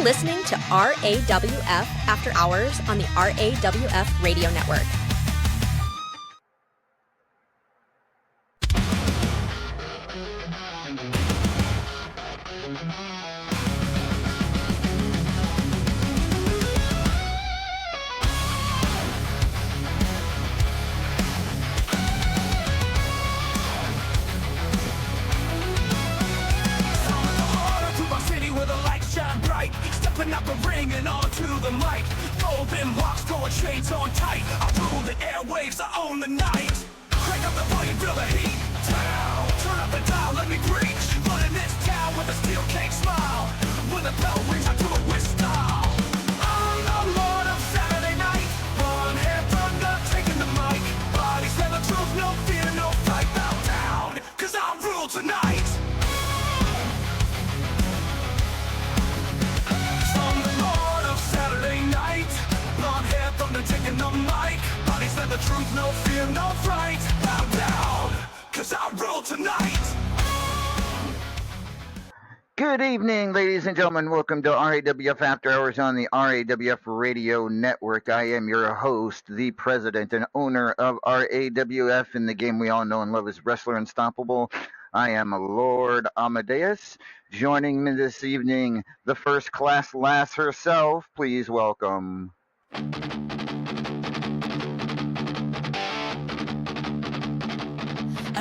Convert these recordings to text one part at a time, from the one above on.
listening to RAWF After Hours on the RAWF Radio Network. Up a ring and onto the mic. Golden locks, gold chains on tight. I rule the airwaves, I own the night. Crank up the volume, feel the heat down. Turn up the dial, let me preach. Running this town with a steel cake smile. When the bell rings, I do it with style. I'm the Lord of Saturday night. One hand thunder, taking the mic. Bodies tell the truth, no fear, no fight. Bow down, cause I rule tonight. Taking the mic, bodies said the truth, no fear, no fright. Bow down, cause I rule tonight. Good evening, ladies and gentlemen. Welcome to RAWF After Hours on the RAWF Radio Network. I am your host, the president and owner of RAWF, in the game we all know and love as Wrestler Unstoppable. I am Lord Amadeus. Joining me this evening, the first class lass herself. Please welcome.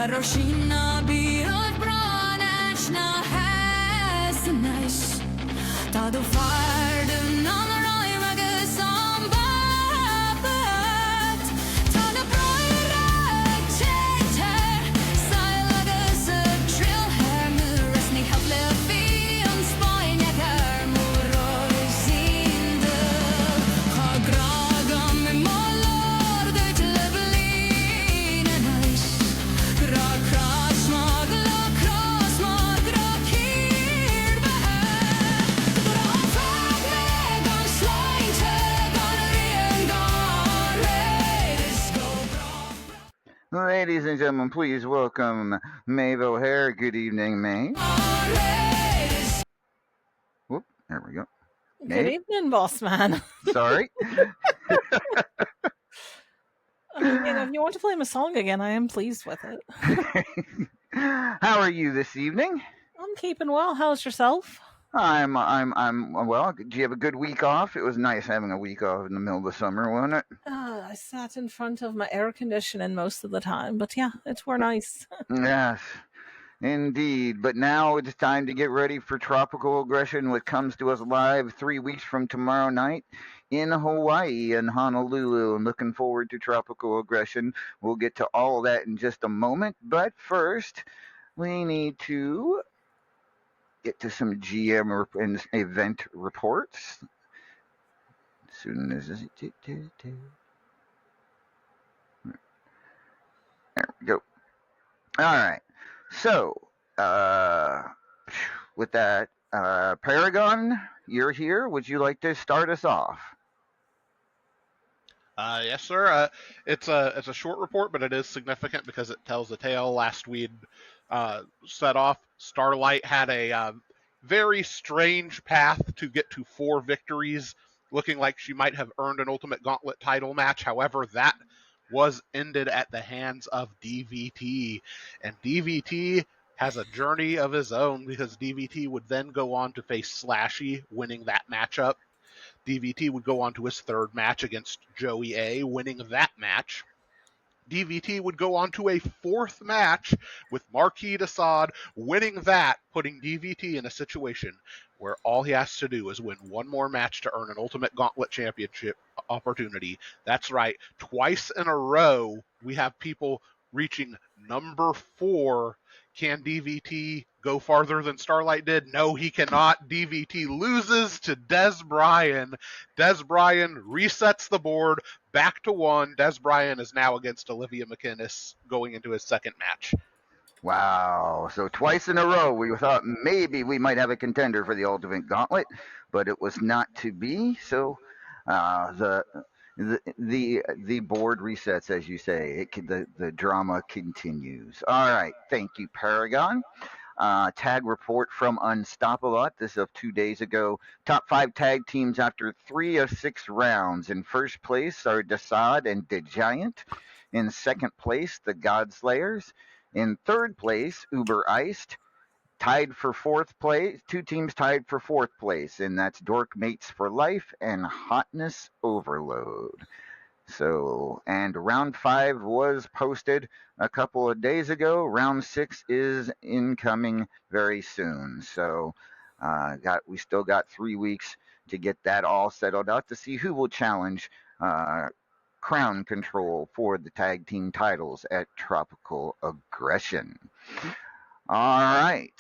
Roshina biod branachna has nice. Tado farden on the right mage sambat. Tado broira chater. Silagas a drill her resni havle fion spine yakar morois in the hagragam molor de tlebelin nice. Ladies and gentlemen, please welcome Maeve O'Hare. Good evening, Maeve. Whoop, there we go. Good evening, boss man. Sorry. I mean, if you want to play my song again, I am pleased with it. How are you this evening? I'm keeping well. How's yourself? I'm well. Did you have a good week off? It was nice having a week off in the middle of the summer, wasn't it? I sat in front of my air conditioning most of the time, but yeah, it were nice. Yes, indeed. But now it's time to get ready for Tropical Aggression, which comes to us live 3 weeks from tomorrow night in Hawaii and Honolulu. I'm looking forward to Tropical Aggression. We'll get to all of that in just a moment. But first, we need to get to some GM and event reports. As soon as there we go. All right. So, with that, Paragon, you're here. Would you like to start us off? Yes, sir. It's a short report, but it is significant because it tells the tale. Last we'd set off, Starlight had a very strange path to get to 4 victories, looking like she might have earned an Ultimate Gauntlet title match. However, that was ended at the hands of DVT, and DVT has a journey of his own because DVT would then go on to face Slashy, winning that matchup. DVT would go on to his 3rd match against Joey A, winning that match. DVT would go on to a 4th match with Marquis Assad, winning that, putting DVT in a situation where all he has to do is win one more match to earn an Ultimate Gauntlet Championship opportunity. That's right, twice in a row we have people reaching number 4. Can DVT go farther than Starlight did? No, he cannot. DVT loses to Des Bryan. Des Bryan resets the board back to 1. Des Bryan is now against Olivia McInnes going into his 2nd match. Wow. So twice in a row we thought maybe we might have a contender for the Ultimate Gauntlet, but it was not to be. So the board resets, as you say. The drama continues. All right. Thank you, Paragon. tag report from Unstoppable. This is of 2 days ago. Top 5 tag teams after 3 of 6 rounds. In first place are Desaad and the Giant. In second place, the Godslayers. In third place, Uber Iced. Tied for fourth place, 2 teams tied for fourth place, and that's Dork Mates for Life and Hotness Overload. So, and round 5 was posted a couple of days ago. Round 6 is incoming very soon. So, we still got 3 weeks to get that all settled out to see who will challenge Crown Control for the tag team titles at Tropical Aggression. All right.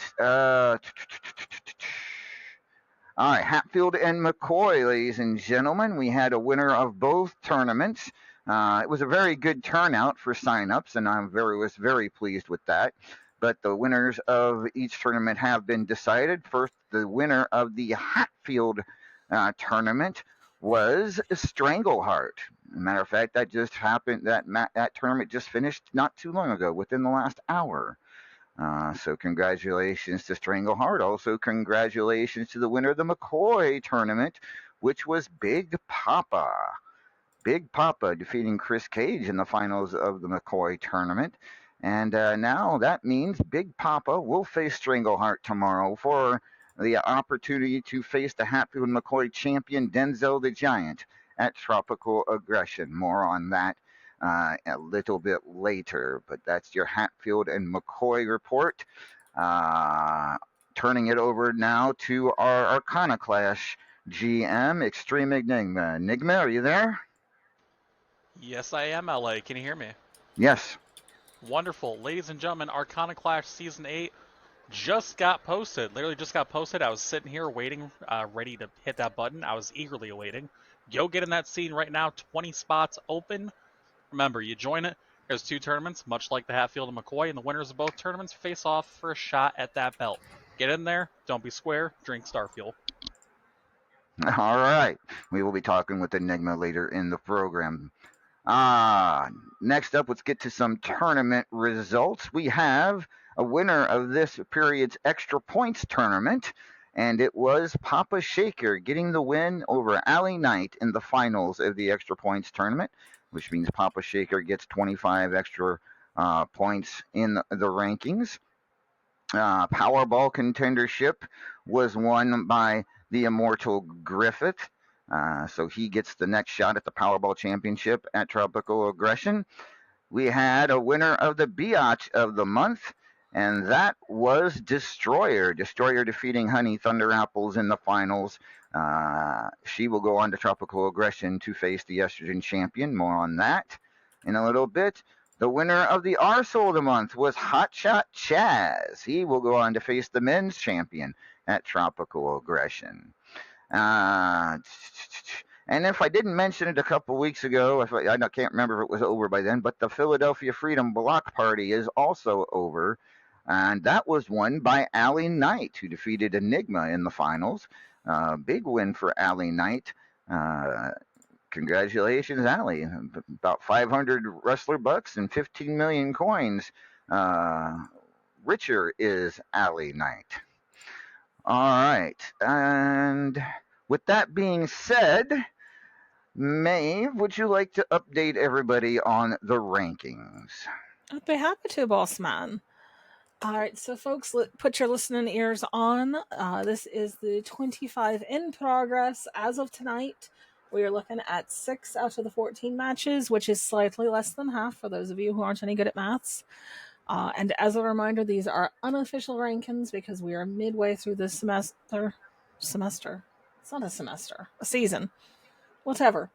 All right, Hatfield and McCoy, ladies and gentlemen. We had a winner of both tournaments. It was a very good turnout for signups, and I was very pleased with that. But the winners of each tournament have been decided. First, the winner of the Hatfield tournament was Strangleheart. As a matter of fact, that just happened. That tournament just finished not too long ago, within the last hour. So congratulations to Strangleheart. Also, congratulations to the winner of the McCoy tournament, which was Big Papa. Big Papa defeating Chris Cage in the finals of the McCoy tournament. And now that means Big Papa will face Strangleheart tomorrow for the opportunity to face the Hatfield and McCoy champion Denzel the Giant at Tropical Aggression. More on that a little bit later, but that's your Hatfield and McCoy report. Turning it over now to our Arcana Clash GM, Extreme Enigma. Enigma, are you there? Yes, I am, LA. Can you hear me? Yes. Wonderful. Ladies and gentlemen, Arcana Clash Season 8 just got posted. Literally just got posted. I was sitting here waiting, ready to hit that button. I was eagerly awaiting. Go get in that scene right now. 20 spots open. Remember, you join it. There's 2 tournaments, much like the Hatfield and McCoy, and the winners of both tournaments face off for a shot at that belt. Get in there. Don't be square. Drink Starfuel. All right. We will be talking with Enigma later in the program. Next up, let's get to some tournament results. We have a winner of this period's extra points tournament, and it was Papa Shaker getting the win over Allie Knight in the finals of the extra points tournament, which means Papa Shaker gets 25 extra points in the rankings. Powerball contendership was won by the Immortal Griffith. So he gets the next shot at the Powerball Championship at Tropical Aggression. We had a winner of the Biatch of the month, and that was Destroyer. Destroyer defeating Honey Thunder Apples in the finals. She will go on to Tropical Aggression to face the Estrogen Champion. More on that in a little bit. The winner of the Arsehole of the month was Hotshot Chaz. He will go on to face the men's champion at Tropical Aggression. And if I didn't mention it a couple weeks ago, I can't remember if it was over by then, but the Philadelphia Freedom Block Party is also over. And that was won by Allie Knight, who defeated Enigma in the finals. Big win for Allie Knight. Congratulations, Allie. About 500 wrestler bucks and 15 million coins. Richer is Allie Knight. All right. And with that being said, Maeve, would you like to update everybody on the rankings? I'd be happy to, boss man. All right, so folks, put your listening ears on. This is the 25 in progress. As of tonight, we are looking at 6 out of the 14 matches, which is slightly less than half for those of you who aren't any good at maths. And as a reminder, these are unofficial rankings because we are midway through the semester. It's not a semester. A season. Whatever.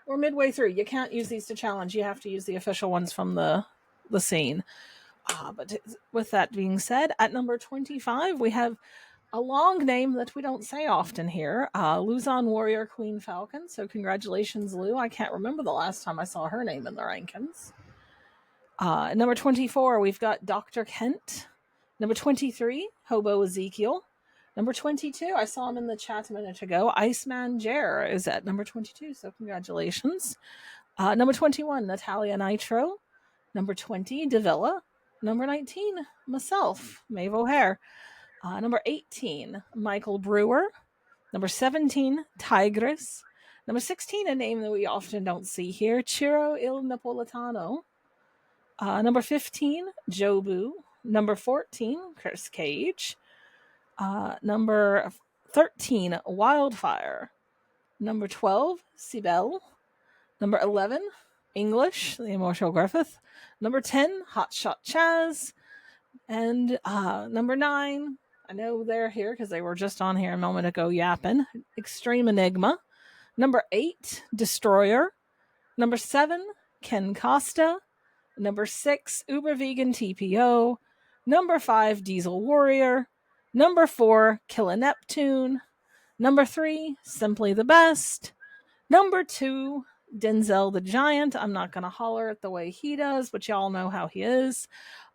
We're midway through. You can't use these to challenge. You have to use the official ones from the scene. But with that being said, at number 25, we have a long name that we don't say often here, Luzon Warrior Queen Falcon. So congratulations, Lou. I can't remember the last time I saw her name in the rankings. Number 24, we've got Dr. Kent. Number 23, Hobo Ezekiel. Number 22, I saw him in the chat a minute ago. Iceman Jer is at number 22, so congratulations. Number 21, Natalia Nitro. Number 20, Davila. Number 19, myself, Maeve O'Hare. Number 18, Michael Brewer. Number 17, Tigris. Number 16, a name that we often don't see here, Ciro Il Napolitano. Number 15, Jobu. Number 14, Chris Cage. Number 13, Wildfire. Number 12, Sibel. Number 11, English, the Immortal Griffith. Number 10, Hotshot Chaz. And number 9, I know they're here because they were just on here a moment ago yapping, Extreme Enigma. Number 8, Destroyer. Number 7, Ken Costa. Number 6, Uber Vegan TPO. Number 5, Diesel Warrior. Number 4, Killer Neptune. Number 3, Simply the Best. Number 2, Denzel the Giant. I'm not going to holler at the way he does, but y'all know how he is.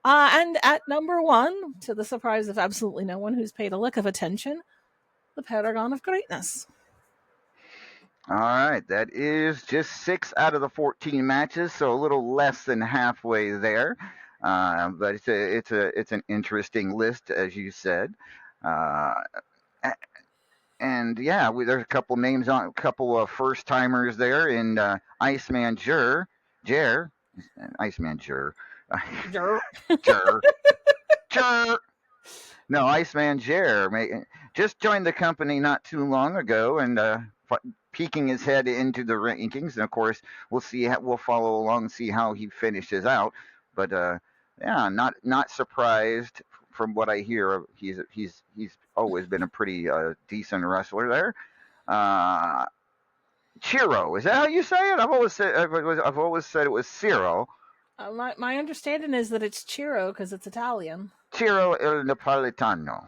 And at number 1, to the surprise of absolutely no one who's paid a lick of attention, the Paragon of Greatness. All right, that is just 6 out of the 14 matches, so a little less than halfway there. But it's an interesting list, as you said. And yeah, there's a couple names on, a couple of first timers there in Iceman Jer, Iceman Jer, Jer. Jer. No, Iceman Jer just joined the company not too long ago, and peeking his head into the rankings. And of course, we'll follow along and see how he finishes out. But yeah, not surprised from what I hear. He's always been a pretty decent wrestler there. Ciro, is that how you say it? I've always said it was Ciro. My understanding is that it's Ciro because it's Italian. Ciro Il Napolitano.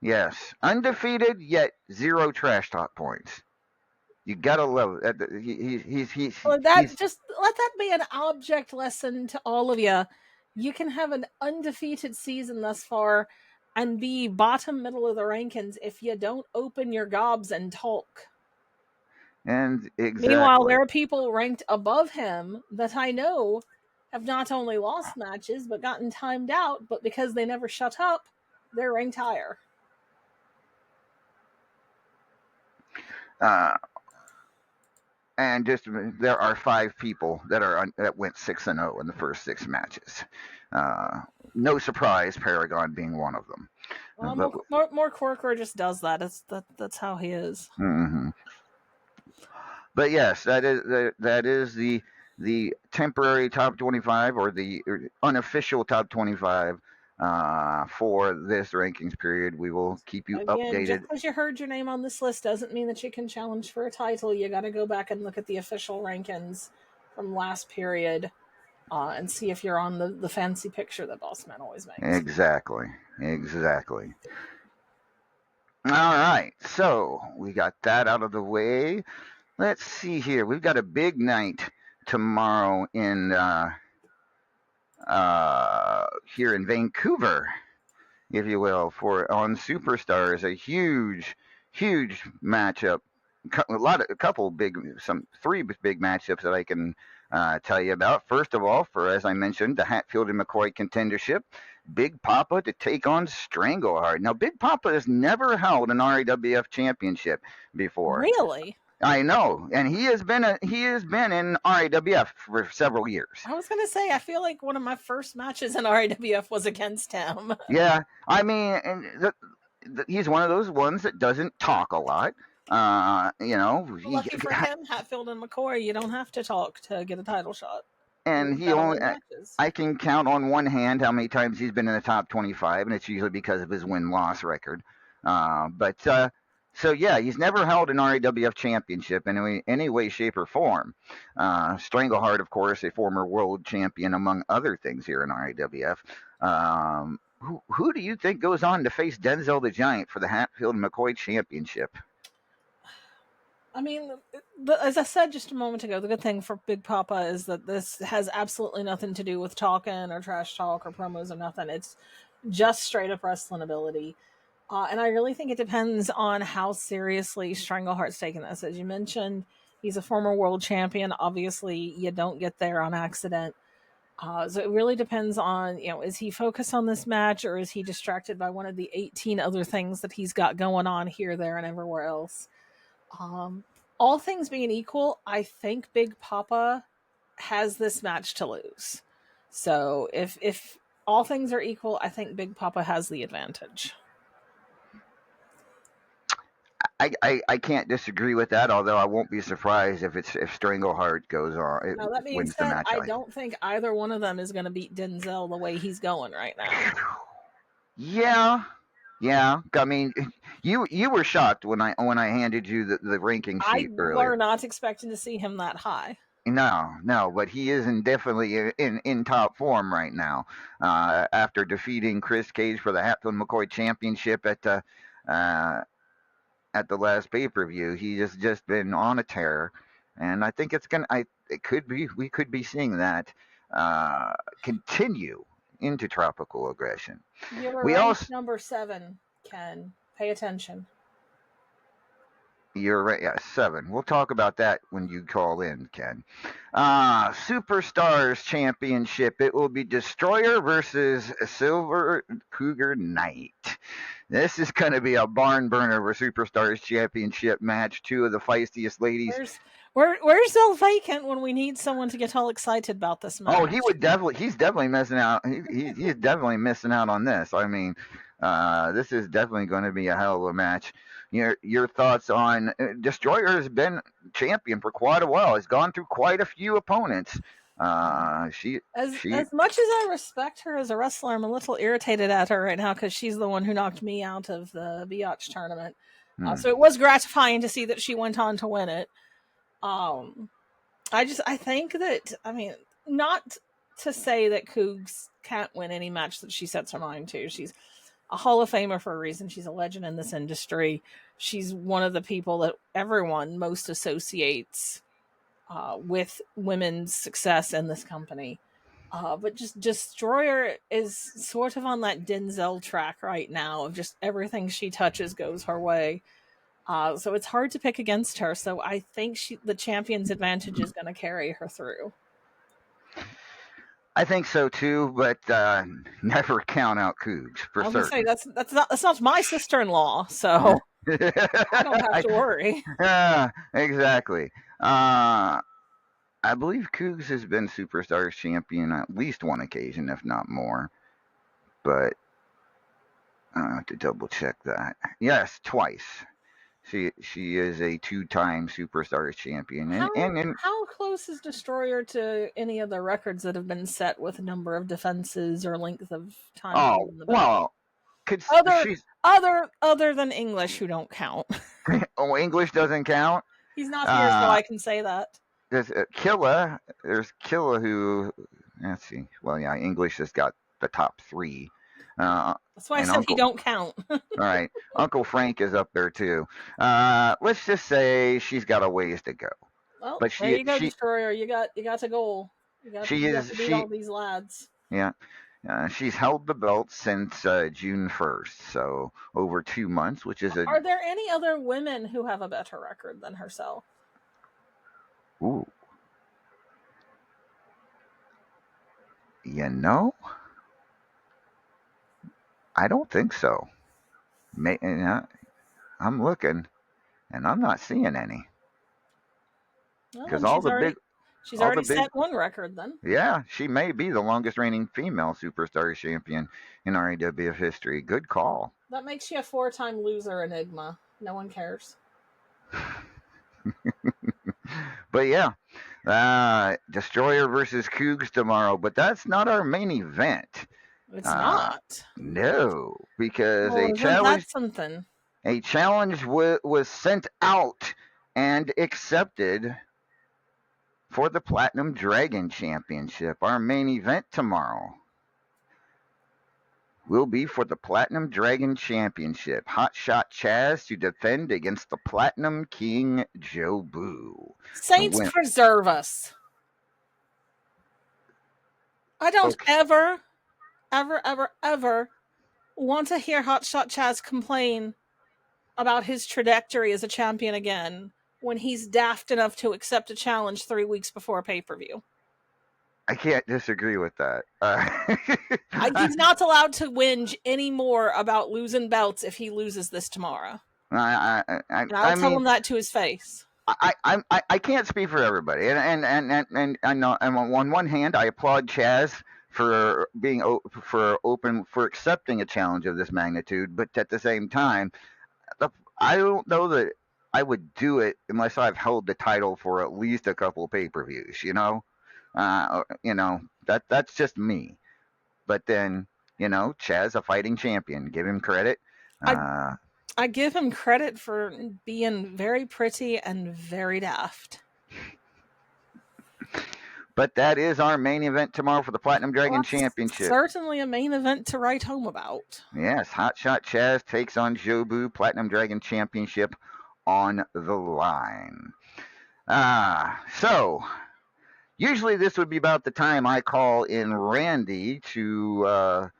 Yes, undefeated yet 0 trash talk points. You gotta love it. Just let that be an object lesson to all of you. You can have an undefeated season thus far and be bottom middle of the rankings if you don't open your gobs and talk. And exactly. Meanwhile, there are people ranked above him that I know have not only lost matches but gotten timed out, but because they never shut up, they're ranked higher. And just there are 5 people that went 6-0 in the first 6 matches. No surprise, Paragon being one of them. Well, more Corcoran just does that. That's how he is. Mm-hmm. But yes, that is the temporary top 25 or the unofficial top 25 for this rankings period. We will keep you updated. Just because you heard your name on this list doesn't mean that you can challenge for a title. You got to go back and look at the official rankings from last period and see if you're on the fancy picture that Bossman always makes. Exactly. All right, so we got that out of the way. Let's see here. We've got a big night tomorrow in here in Vancouver, if you will, on Superstars, a huge matchup. 3 big matchups that I can tell you about. First of all, as I mentioned, the Hatfield and McCoy contendership, Big Papa to take on Strangleheart. Now, Big Papa has never held an RAWF championship before. Really? I know, and he has been in RAWF for several years. I was gonna say, I feel like one of my first matches in RAWF was against him. Yeah, I mean, he's one of those ones that doesn't talk a lot. Lucky for him, Hatfield and McCoy, you don't have to talk to get a title shot. And I can count on one hand how many times he's been in the top 25, and it's usually because of his win-loss record. So yeah, he's never held an RAWF championship in any way, shape, or form. Strangleheart, of course, a former world champion, among other things here in RAWF. Who do you think goes on to face Denzel the Giant for the Hatfield and McCoy championship? I mean, as I said just a moment ago, the good thing for Big Papa is that this has absolutely nothing to do with talking or trash talk or promos or nothing. It's just straight up wrestling ability. And I really think it depends on how seriously Strangleheart's taking this. As you mentioned, he's a former world champion. Obviously, you don't get there on accident. So it really depends on, is he focused on this match or is he distracted by one of the 18 other things that he's got going on here, there, and everywhere else? All things being equal, I think Big Papa has this match to lose. So if all things are equal, I think Big Papa has the advantage. I can't disagree with that. Although I won't be surprised if Strangleheart goes on, it Now that being wins the said, match. I don't think either one of them is going to beat Denzel the way he's going right now. Yeah, yeah. I mean, you were shocked when I handed you the ranking I sheet were earlier. not expecting to see him that high. No, but he is definitely in top form right now. After defeating Chris Cage for the Hatfield McCoy Championship uh, at the last pay per view, he has just been on a tear, and I think it could be we could be seeing that uh, continue into Tropical Aggression. You were We ranked also number 7, Ken. Pay attention. You're right. Yeah, 7. We'll talk about that when you call in, Ken. Superstars Championship. It will be Destroyer versus Silver Cougar Knight. This is going to be a barn burner for Superstars Championship match. Two of the feistiest ladies. Where's Zell vacant when we need someone to get all excited about this match? Oh, he's definitely missing out. He's definitely missing out on this. I mean, this is definitely going to be a hell of a match. Your thoughts on Destroyer has been champion for quite a while. Has gone through quite a few opponents. She As much as I respect her as a wrestler, I'm a little irritated at her right now because she's the one who knocked me out of the Biatch tournament. So it was gratifying to see that she went on to win it. I think that, not to say that Cougs can't win any match that she sets her mind to. She's a Hall of Famer for a reason. She's a legend in this industry. She's one of the people that everyone most associates with women's success in this company. But just Destroyer is sort of on that Denzel track right now of just everything she touches goes her way. So it's hard to pick against her. So I think the champion's advantage is going to carry her through. I think so too, but never count out Cougs for I was going certain. to say that's not my sister-in-law, so I don't have to worry. Yeah, exactly. I believe Cougs has been Superstars champion at least one occasion, if not more. But I have to double check that. Yes, twice. She is a 2-time Superstars champion, and How close is Destroyer to any of the records that have been set with number of defenses or length of time? oh in the belt? well, she's Other than English, who don't count. oh, English doesn't count. He's not here, so I can say that. There's Killa. There's Killa who. Let's see. Well, yeah, English has got the top 3. That's why I said he don't count. All right. Uncle Frank is up there too. Let's just say she's got a ways to go. Well, But there you go, Destroyer. You got to goal. You got to beat all these lads. Yeah. She's held the belt since June 1st, so over 2 months, which is Are there any other women who have a better record than herself? Ooh. I don't think so. I'm looking, and I'm not seeing any. Because she's already set one record then. Yeah, she may be the longest reigning female Superstars champion in RAWF history. Good call. That makes you a 4-time loser, Enigma. No one cares. But yeah, Destroyer versus Cougs tomorrow. But that's not our main event. It's not. No, because that's something. A challenge was sent out and accepted for the Platinum Dragon Championship. Our main event tomorrow will be for the Platinum Dragon Championship. Hotshot Chaz to defend against the Platinum King Jobu. Saints preserve us. I don't ever want to hear Hotshot Chaz complain about his trajectory as a champion again when he's daft enough to accept a challenge 3 weeks before a pay-per-view. I can't disagree with that. He's not allowed to whinge anymore about losing belts if he loses this tomorrow. And I'll I tell mean, him that to his face. I can't speak for everybody, and I know. And on one hand, I applaud Chaz for being open for accepting a challenge of this magnitude, but at the same time, I don't know that I would do it unless I've held the title for at least a couple pay-per-views. That's just me. But then, Chaz, a fighting champion, give him credit. I give him credit for being very pretty and very daft. But that is our main event tomorrow for the Platinum Dragon Well, Championship. certainly a main event to write home about. Yes, Hotshot Chaz takes on Jobu, Platinum Dragon Championship on the line. So usually this would be about the time I call in Randy to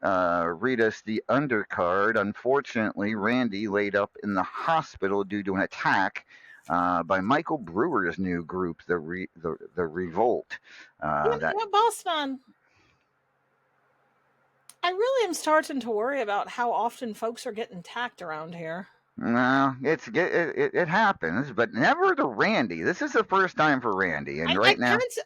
read us the undercard. Unfortunately, Randy laid up in the hospital due to an attack by Michael Brewer's new group, the Revolt. Boss man, I really am starting to worry about how often folks are getting attacked around here. No, it happens, but never to Randy. This is the first time for Randy, and now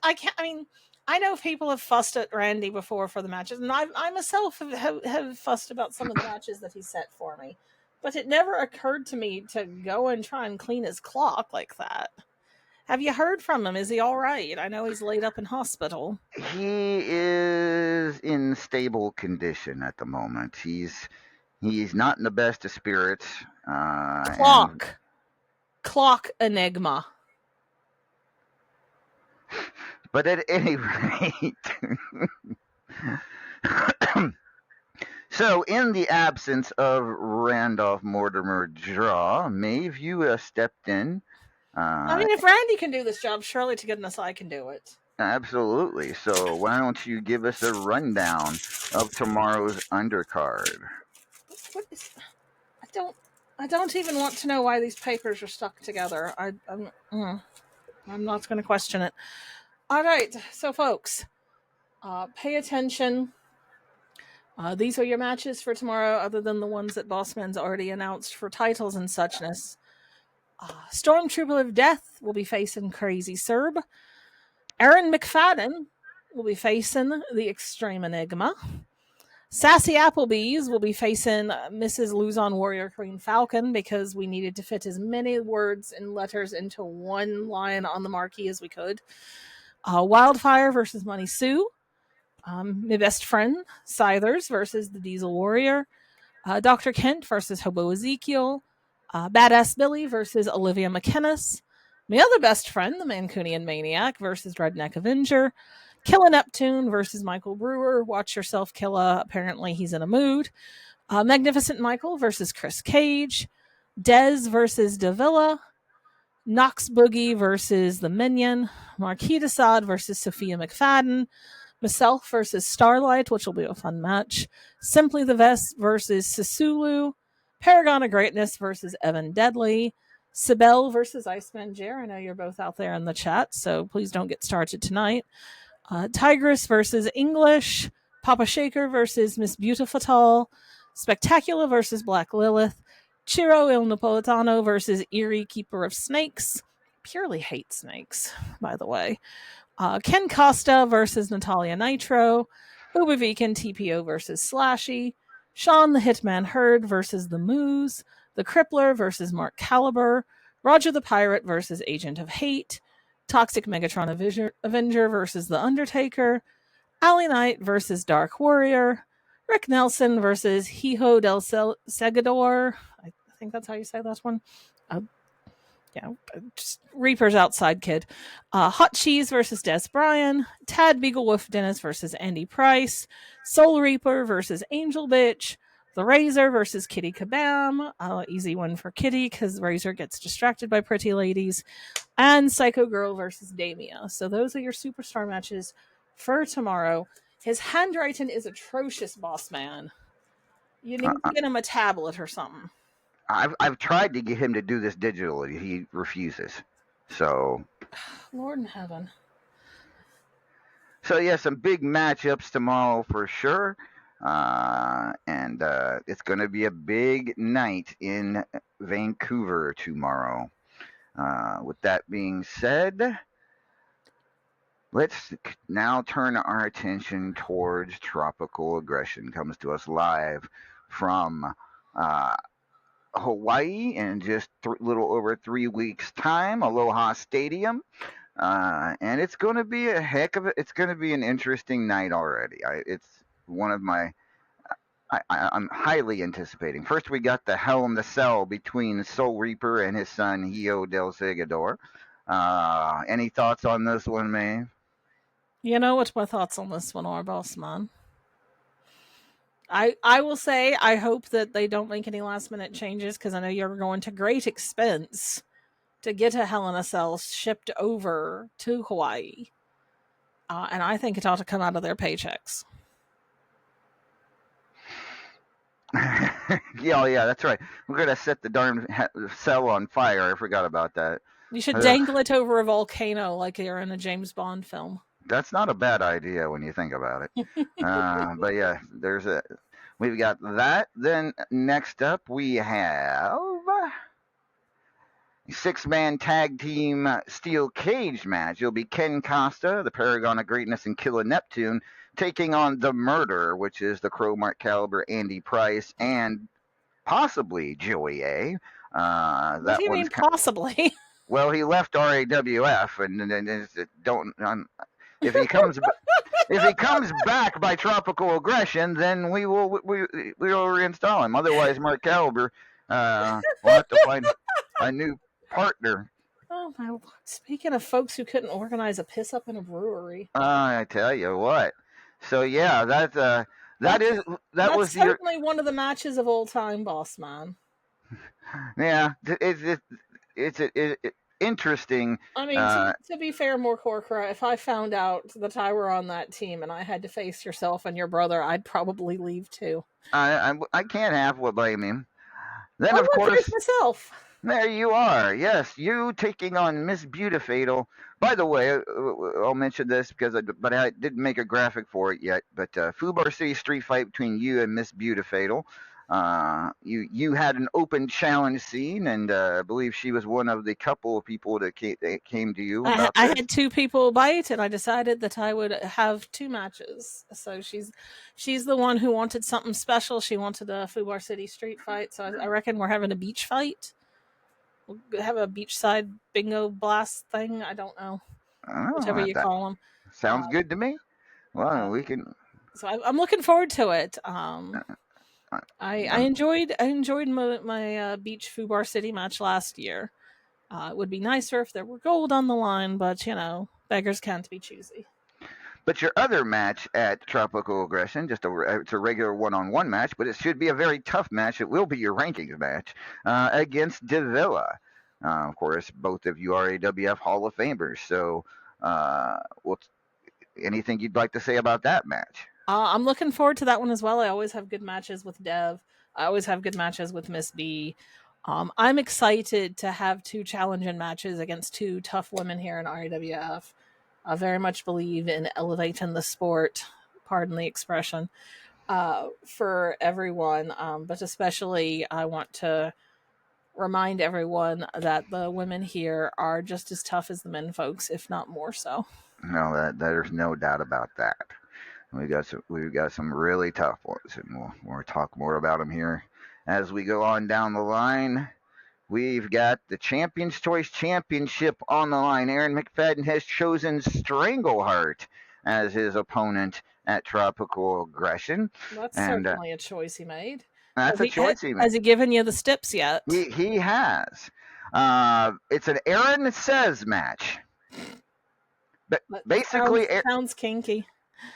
I can't. I mean, I know people have fussed at Randy before for the matches, and I myself have fussed about some of the matches that he set for me. But it never occurred to me to go and try and clean his clock like that. Have you heard from him? Is he all right? I know he's laid up in hospital. he is in stable condition at the moment. He's not in the best of spirits. Clock enigma. But at any rate, so in the absence of Randolph Mortimer Draw, Maeve, you stepped in. I mean, if Randy can do this job, surely to goodness I can do it. Absolutely. So why don't you give us a rundown of tomorrow's undercard? What is? I don't even want to know why these papers are stuck together. I'm not going to question it. All right, so folks, pay attention. These are your matches for tomorrow, other than the ones that Bossman's already announced for titles and suchness. Stormtrooper of Death will be facing Crazy Serb. Aaron McFadden will be facing the Extreme Enigma. Sassy Applebee's will be facing Mrs. Luzon Warrior Queen Falcon, because we needed to fit as many words and letters into one line on the marquee as we could. Wildfire versus Money Sue. My Best Friend, Scythers versus the Diesel Warrior. Dr. Kent versus Hobo Ezekiel. Badass Billy versus Olivia McInnes. My Other Best Friend, the Mancunian Maniac versus Redneck Avenger. Killa Neptune versus Michael Brewer. Watch yourself, Killa. Apparently he's in a mood. Magnificent Michael versus Chris Cage. Dez versus Davila. Knox Boogie versus the Minion. Marquis de Sade versus Sophia McFadden. Myself versus Starlight, which will be a fun match. Simply the Vest versus Sisulu. Paragon of Greatness versus Evan Deadly. Sibel versus Iceman Jer. I know you're both out there in the chat, so please don't get started tonight. Tigress versus English. Papa Shaker versus Miss Beautifatal. Spectacular versus Black Lilith. Chiro Il Napolitano versus Eerie Keeper of Snakes. Purely hate snakes, by the way. Ken Costa versus Natalia Nitro. Ubavikan TPO versus Slashy. Sean the Hitman Hurd versus The Moose. The Crippler versus Mark Caliber. Roger the Pirate versus Agent of Hate. Toxic Megatron Avenger versus The Undertaker. Alley Knight versus Dark Warrior. Rick Nelson versus Hijo del Segador. I think that's how you say that one. Just Reaper's outside kid. Hot Cheese versus Des Bryan. Tad Beaglewolf Dennis versus Andy Price. Soul Reaper versus Angel Bitch. The Razor versus Kitty Kabam. Easy one for Kitty because Razor gets distracted by pretty ladies. And Psycho Girl versus Damia. So those are your superstar matches for tomorrow. His handwriting is atrocious, boss man. You need to get him a tablet or something. I've tried to get him to do this digitally. He refuses. So, Lord in heaven. So yeah, some big matchups tomorrow for sure. And it's going to be a big night in Vancouver tomorrow. With that being said, let's now turn our attention towards tropical aggression. Comes to us live from uh, Hawaii in just little over 3 weeks' time. Aloha Stadium. And it's going to be a heck of a. It's going to be an interesting night already. It's one of my. I'm highly anticipating. First, we got the Hell in the Cell between Soul Reaper and his son Hio del Segador. Any thoughts on this one, Maeve? You know what my thoughts on this one are, boss man. I will say I hope that they don't make any last minute changes because I know you're going to great expense to get a Hell in a Cell shipped over to Hawaii. And I think it ought to come out of their paychecks. Yeah, that's right. We're gonna set the darn cell on fire. I forgot about that. You should dangle it over a volcano like you're in a James Bond film. That's not a bad idea when you think about it. But yeah, we've got that. Then next up we have a 6-man tag team steel cage match. It'll be Ken Costa, the Paragon of Greatness, and Killer Neptune taking on the Murder, which is the Crow Mark Caliber, Andy Price, and possibly Joey A. What do you mean possibly? Well, he left RAWF, and don't. If he comes, if he comes back by tropical aggression, then we will reinstall him. Otherwise, Mark Caliber will have to find a new partner. Oh my Lord. Speaking of folks who couldn't organize a piss up in a brewery. I tell you what. So yeah, that was certainly one of the matches of all time, boss man. Yeah, it's interesting. I mean, to be fair, more Corcora, if I found out that I were on that team and I had to face yourself and your brother, I'd probably leave too. I can't halfway blame him. Then of course myself. There you are. Yes, you taking on Miss Beautifatal. By the way, I'll mention this but I didn't make a graphic for it yet. But Fubar City street fight between you and Miss Beautifatal. You had an open challenge scene, and I believe she was one of the couple of people that came to you. I had 2 people bite, and I decided that I would have 2 matches. So she's the one who wanted something special. She wanted a Fubar City street fight. So I reckon we're having a beach fight. We'll have a beachside bingo blast thing. I don't know. Whatever you call them. Sounds good to me. Well, we can. So I'm looking forward to it. I enjoyed my beach Fubar City match last year. It would be nicer if there were gold on the line, but beggars can't be choosy. But your other match at Tropical Aggression, it's a regular one-on-one match, but it should be a very tough match. It will be your rankings match against Davila. Of course, both of you are AWF Hall of Famers. So, anything you'd like to say about that match? I'm looking forward to that one as well. I always have good matches with Dev. I always have good matches with Miss B. I'm excited to have 2 challenging matches against 2 tough women here in RAWF. I very much believe in elevating the sport, pardon the expression, for everyone. But especially I want to remind everyone that the women here are just as tough as the men folks, if not more so. No, there's no doubt about that. We've got some really tough ones, and we'll talk more about them here as we go on down the line. We've got the Champions Choice Championship on the line. Aaron McFadden has chosen Strangleheart as his opponent at Tropical Aggression. That's certainly a choice he made. That's a choice he made. Has he given you the steps yet? He has. It's an Aaron Says match. But basically, sounds kinky.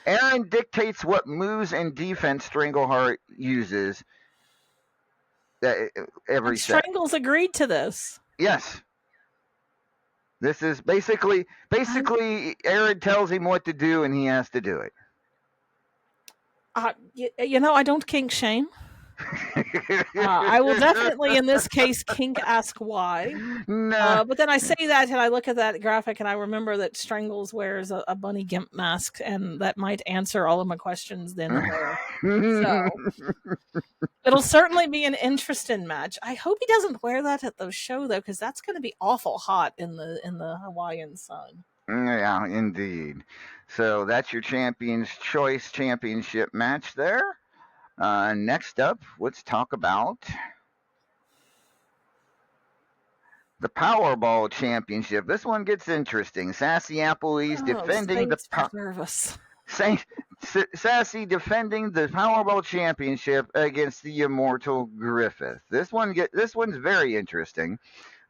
Aaron dictates what moves and defense Strangleheart uses every set. Strangles agreed to this. Yes. This is basically Aaron tells him what to do and he has to do it. I don't kink shame. I will definitely, in this case, kink ask why. No. But then I say that and I look at that graphic and I remember that Strangles wears a bunny gimp mask, and that might answer all of my questions then and there. So it'll certainly be an interesting match. I hope he doesn't wear that at the show though, because that's going to be awful hot in the Hawaiian sun. Yeah, indeed. So that's your Champions Choice Championship match there. Next up, let's talk about the Powerball Championship. This one gets interesting. Sassy Applebee's defending the preserve us. Sassy defending the Powerball Championship against the Immortal Griffith. This one's very interesting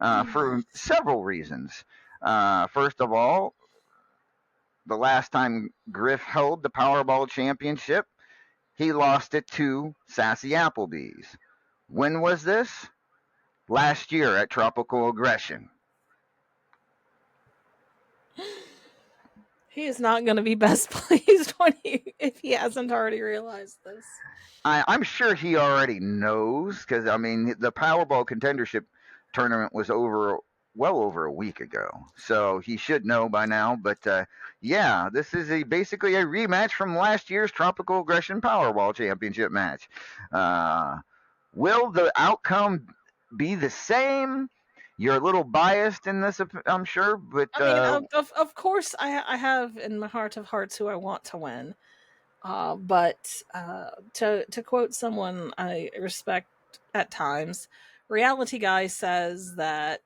for several reasons. First of all, the last time Griff held the Powerball Championship, he lost it to Sassy Applebee's. When was this? Last year at Tropical Aggression. He is not going to be best pleased if he hasn't already realized this. I'm sure he already knows, because I mean the Powerball Contendership tournament was well over a week ago, so he should know by now. But yeah, this is basically a rematch from last year's Tropical Aggression Powerball Championship match. Will the outcome be the same? You're a little biased in this, I'm sure, but I mean, of course, I have in my heart of hearts who I want to win. But to quote someone I respect at times, Reality Guy says that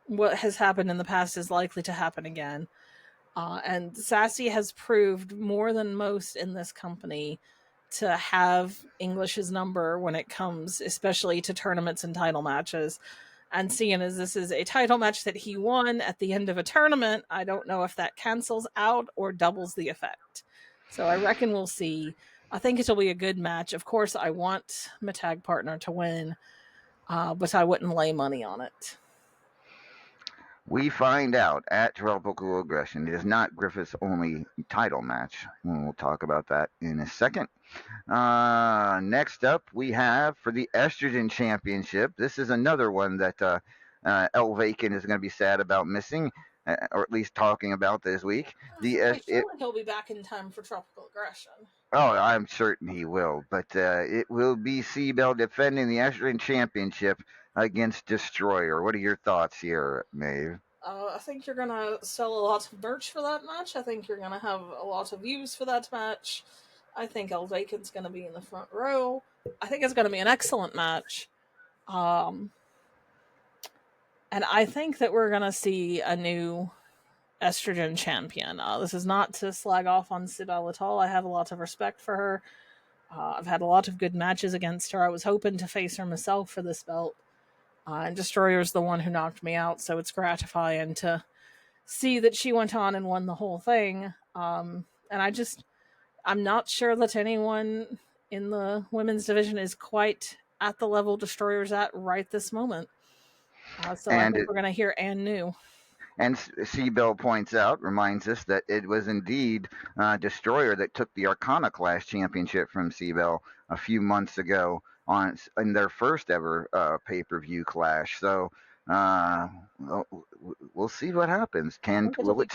what has happened in the past is likely to happen again. And Sassy has proved more than most in this company to have English's number when it comes, especially to tournaments and title matches. And seeing as this is a title match that he won at the end of a tournament, I don't know if that cancels out or doubles the effect. So I reckon we'll see. I think it'll be a good match. Of course, I want my tag partner to win, but I wouldn't lay money on it. We find out at Tropical Aggression. It is not Griffith's only title match. We'll talk about that in a second. Next up, we have for the Estrogen Championship. This is another one that El Vacant is going to be sad about missing, or at least talking about this week. I feel like he'll be back in time for Tropical Aggression. Oh, I'm certain he will. But it will be C-Bell defending the Estrogen Championship against Destroyer. What are your thoughts here, Maeve? I think you're going to sell a lot of merch for that match. I think you're going to have a lot of views for that match. I think El Vacant's going to be in the front row. I think it's going to be an excellent match. And I think that we're going to see a new Estrogen champion. This is not to slag off on Sibel at all. I have a lot of respect for her. I've had a lot of good matches against her. I was hoping to face her myself for this belt. And Destroyer's the one who knocked me out, so it's gratifying to see that she went on and won the whole thing. And I'm not sure that anyone in the women's division is quite at the level Destroyer's at right this moment. So I think we're going to hear Ann New. And C-Bell reminds us that it was indeed Destroyer that took the Arcana Clash Championship from C-Bell a few months ago in their first ever pay-per-view clash. So we'll see what happens. Will it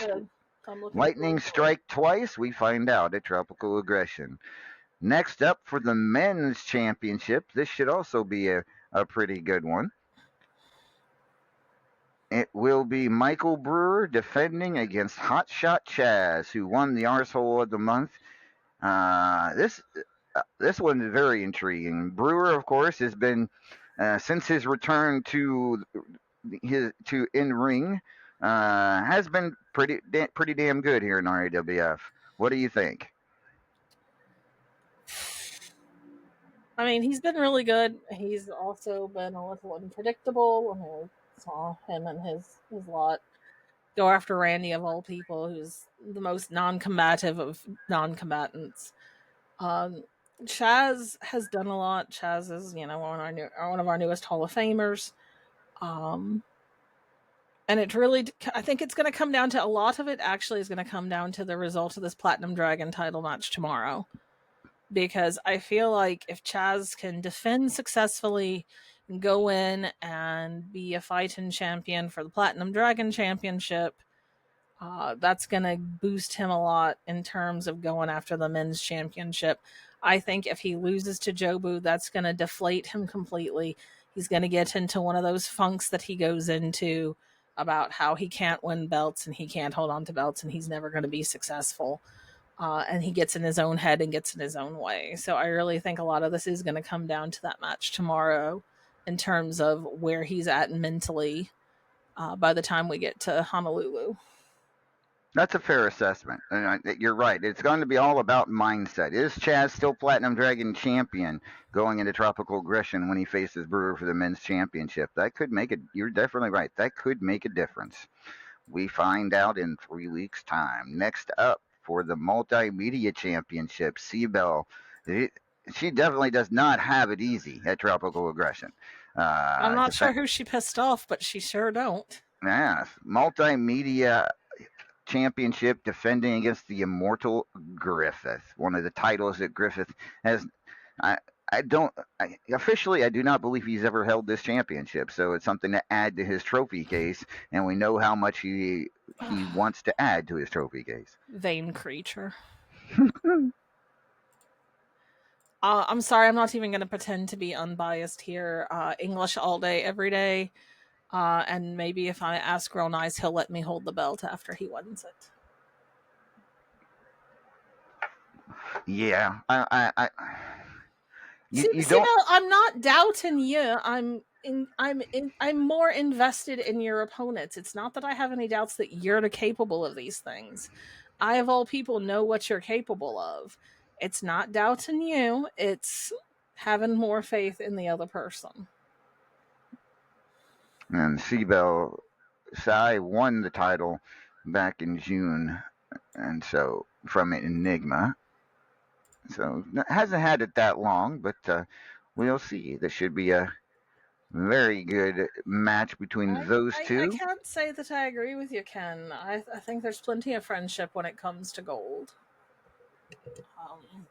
lightning strike twice? We find out at Tropical Aggression. Next up for the men's championship, this should also be a pretty good one. It will be Michael Brewer defending against Hotshot Chaz, who won the Arsehole of the Month. This one is very intriguing. Brewer, of course, has been since his return to in ring, has been pretty damn good here in RAWF. What do you think? I mean, he's been really good. He's also been a little unpredictable. I saw him and his lot go after Randy of all people, who's the most non-combative of non-combatants. Chaz has done a lot. Chaz is, one of our newest Hall of Famers. And it really, I think it's going to come down to, a lot of it actually is going to come down to the result of this Platinum Dragon title match tomorrow. because I feel like if Chaz can defend successfully, go in and be a fighting champion for the Platinum Dragon Championship, that's going to boost him a lot in terms of going after the men's championship. I think if he loses to Jobu, that's going to deflate him completely. He's going to get into one of those funks that he goes into about how he can't win belts and he can't hold on to belts and he's never going to be successful. And he gets in his own head and gets in his own way. So I really think a lot of this is going to come down to that match tomorrow in terms of where he's at mentally by the time we get to Honolulu. That's a fair assessment. And you're right. It's going to be all about mindset. Is Chaz still Platinum Dragon champion going into Tropical Aggression when he faces Brewer for the men's championship? That could make it. You're definitely right. That could make a difference. We find out in 3 weeks' time. Next up for the Multimedia Championship, Seabell. She definitely does not have it easy at Tropical Aggression. I'm not sure who she pissed off, but she sure don't. Yes, Multimedia Championship defending against the Immortal Griffith, one of the titles that Griffith has. I don't officially. I do not believe he's ever held this championship, so it's something to add to his trophy case, and we know how much he wants to add to his trophy case. Vain creature. I'm sorry, I'm not even going to pretend to be unbiased here. English all day, every day. And maybe if I ask real nice, he'll let me hold the belt after he wins it. Yeah, you don't. I'm not doubting you. I'm more invested in your opponents. It's not that I have any doubts that you're capable of these things. I, of all people, know what you're capable of. It's not doubting you. It's having more faith in the other person. And Seabell Sai won the title back in June, and so from Enigma. So hasn't had it that long, but we'll see. This should be a very good match between those two. I can't say that I agree with you, Ken. I think there's plenty of friendship when it comes to gold.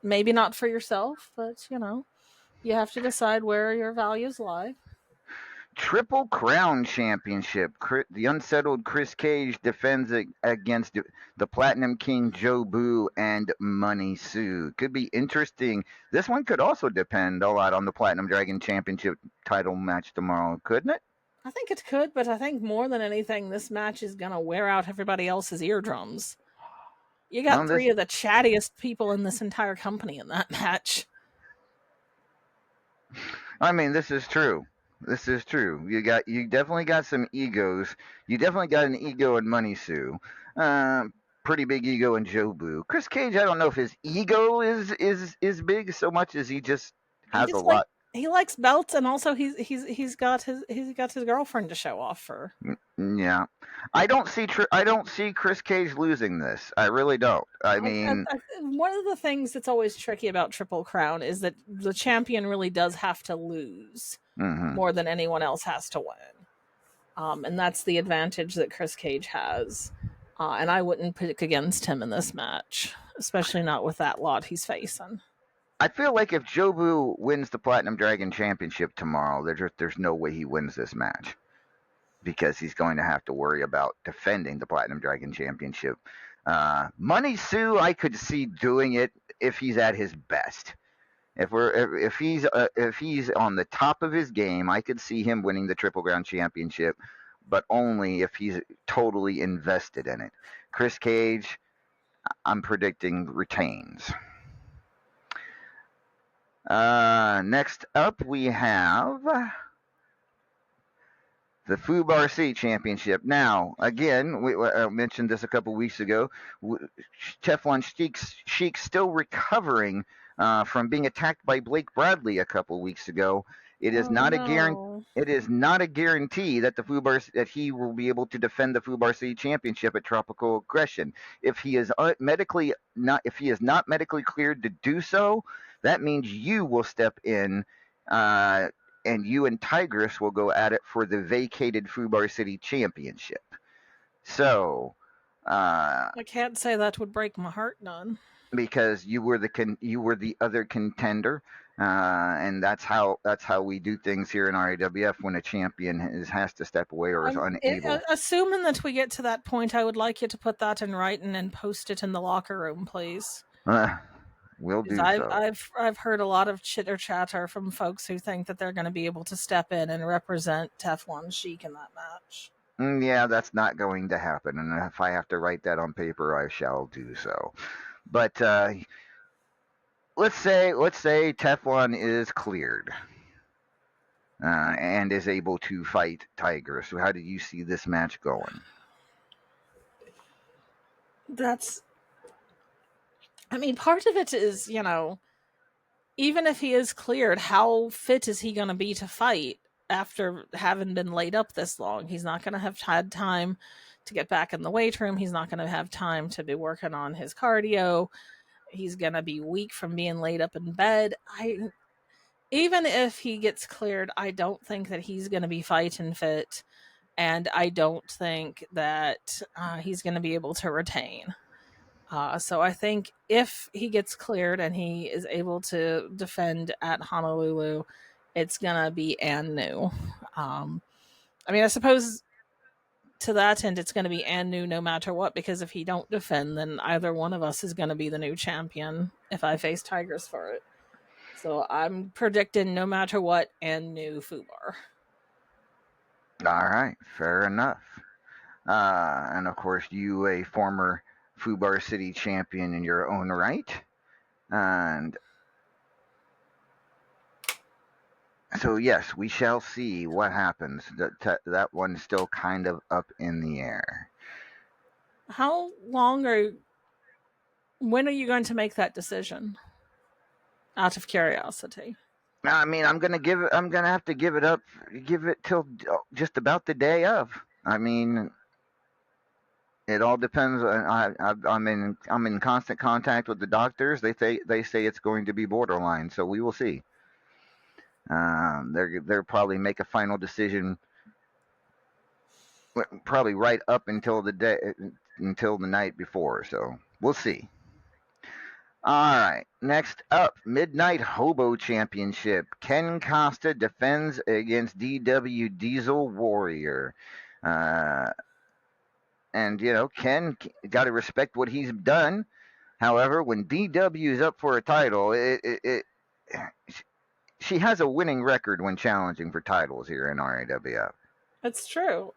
Maybe not for yourself, but you have to decide where your values lie. Triple Crown Championship. The unsettled Chris Cage defends against the Platinum King Jobu and Money Sue. Could be interesting. This one could also depend a lot on the Platinum Dragon Championship title match tomorrow, couldn't it? I think it could, but I think more than anything, this match is going to wear out everybody else's eardrums. You got three of the chattiest people in this entire company in that match. I mean, this is true. This is true. You definitely got some egos. You definitely got an ego in Money Sue. Pretty big ego in Jobu. Chris Cage, I don't know if his ego is big so much as he just has a lot. He likes belts, and also he's got his girlfriend to show off for. Yeah, I don't see Chris Cage losing this. I really don't. I mean, one of the things that's always tricky about Triple Crown is that the champion really does have to lose more than anyone else has to win, and that's the advantage that Chris Cage has. And I wouldn't pick against him in this match, especially not with that lot he's facing. I feel like if Jobu wins the Platinum Dragon Championship tomorrow, there's no way he wins this match, because he's going to have to worry about defending the Platinum Dragon Championship. Money Sue, I could see doing it if he's at his best. If he's on the top of his game, I could see him winning the Triple Crown Championship, but only if he's totally invested in it. Chris Cage, I'm predicting retains. Next up, we have the FUBARC Championship. Now, again, we mentioned this a couple weeks ago. Teflon Sheik's still recovering from being attacked by Blake Bradley a couple weeks ago. It is not a guarantee that that he will be able to defend the FUBARC Championship at Tropical Aggression. If he is not medically cleared to do so, that means you will step in, and you and Tigress will go at it for the vacated Fubar City Championship. So, I can't say that would break my heart none. because you were the other contender, and that's how we do things here in RAWF when a champion has to step away or is unable. Assuming that we get to that point, I would like you to put that in writing and post it in the locker room, please. We'll Because do so. I've heard a lot of chitter chatter from folks who think that they're going to be able to step in and represent Teflon Sheik in that match. Yeah, that's not going to happen, and if I have to write that on paper, I shall do so. But let's say Teflon is cleared and is able to fight Tiger. So how do you see this match going? I mean, part of it is, even if he is cleared, how fit is he going to be to fight after having been laid up this long? He's not going to have had time to get back in the weight room. He's not going to have time to be working on his cardio. He's going to be weak from being laid up in bed. Even if he gets cleared, I don't think that he's going to be fighting fit, and I don't think that he's going to be able to retain. So I think if he gets cleared and he is able to defend at Honolulu, it's gonna be new. I mean, I suppose to that end, it's gonna be new no matter what, because if he don't defend, then either one of us is gonna be the new champion if I face Tigers for it. So I'm predicting no matter what, new Fubar. All right, fair enough. And of course, you a former Fubar City champion in your own right, and so yes, we shall see what happens. That one's still kind of up in the air. How long when are you going to make that decision? Out of curiosity. I mean, I'm gonna have to give it till just about the day of. I mean, it all depends. I'm in constant contact with the doctors. They say it's going to be borderline, so we will see. They'll probably make a final decision, probably right up until the night before. So we'll see. All right. Next up, Midnight Hobo Championship. Ken Costa defends against DW Diesel Warrior. And Ken got to respect what he's done. However, when DW is up for a title, she has a winning record when challenging for titles here in RAWF. That's true.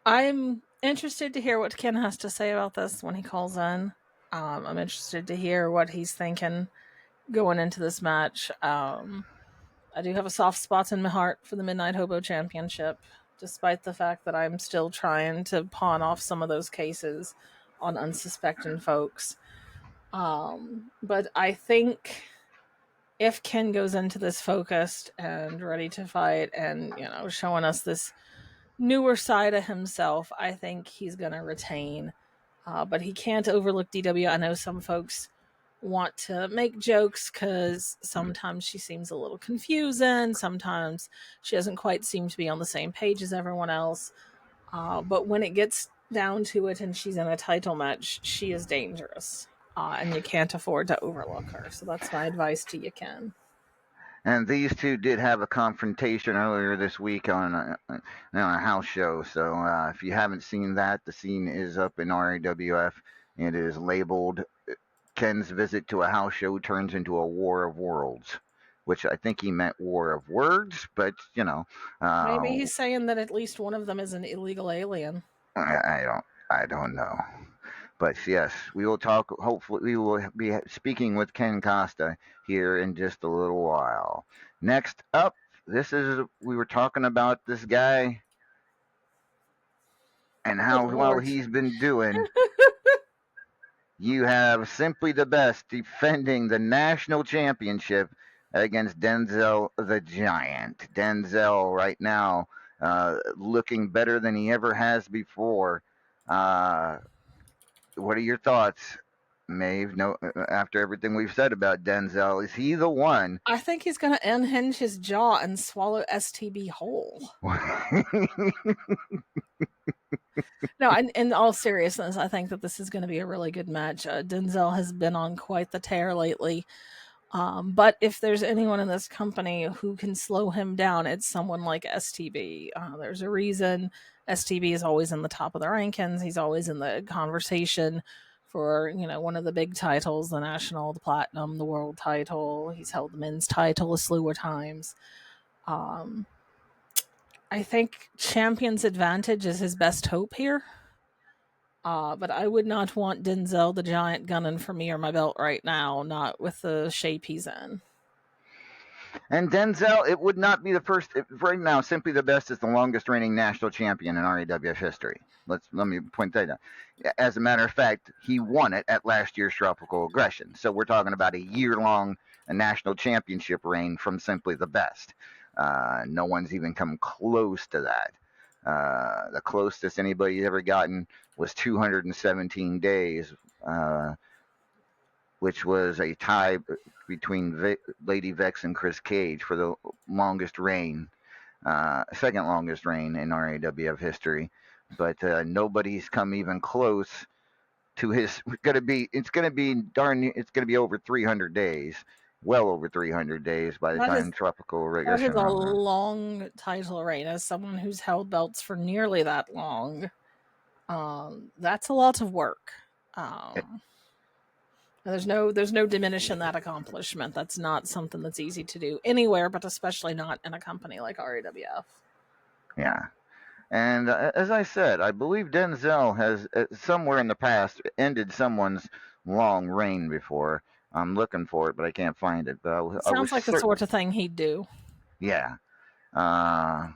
I'm interested to hear what Ken has to say about this when he calls in. I'm interested to hear what he's thinking going into this match. I do have a soft spot in my heart for the Midnight Hobo Championship, despite the fact that I'm still trying to pawn off some of those cases on unsuspecting folks. But I think if Ken goes into this focused and ready to fight and, showing us this newer side of himself, I think he's going to retain. But he can't overlook DW. I know some folks want to make jokes because sometimes she seems a little confusing. Sometimes she doesn't quite seem to be on the same page as everyone else. But when it gets down to it and she's in a title match, she is dangerous. And you can't afford to overlook her. So that's my advice to you, Ken. And these two did have a confrontation earlier this week on a house show. So if you haven't seen that, the scene is up in RAWF. It is labeled Ken's visit to a house show turns into a war of worlds, which I think he meant war of words, but maybe he's saying that at least one of them is an illegal alien. I don't know. But yes, we will talk. Hopefully, we will be speaking with Ken Costa here in just a little while. Next up, we were talking about this guy and how well he's been doing. You have Simply the Best defending the national championship against Denzel the Giant. Denzel right now looking better than he ever has before. What are your thoughts, Maeve? No, after everything we've said about Denzel, is he the one? I think he's going to unhinge his jaw and swallow STB whole. No, in all seriousness, I think that this is going to be a really good match. Denzel has been on quite the tear lately. But if there's anyone in this company who can slow him down, it's someone like STB. There's a reason STB is always in the top of the rankings. He's always in the conversation for, one of the big titles, the national, the platinum, the world title. He's held the men's title a slew of times. I think champion's advantage is his best hope here. But I would not want Denzel the Giant gunning for me or my belt right now, not with the shape he's in. And Denzel, it would not be the first. Right now, Simply the Best is the longest reigning national champion in RAWF history. Let me point that out. As a matter of fact, he won it at last year's Tropical Aggression. So we're talking about a year-long national championship reign from Simply the Best. No one's even come close to that. The closest anybody's ever gotten was 217 days, which was a tie between Lady Vex and Chris Cage for the longest reign, second longest reign in RAWF history. But nobody's come even close to his. It's gonna be over 300 days, well over 300 days by the time Tropical That Aggression. is a long title reign. As someone who's held belts for nearly that long, that's a lot of work. There's no diminishing that accomplishment. That's not something that's easy to do anywhere, but especially not in a company like RAWF. Yeah. And as I said, I believe Denzel has somewhere in the past ended someone's long reign before. I'm looking for it, but I can't find it. But Sounds like the sort of thing he'd do. Yeah. I'm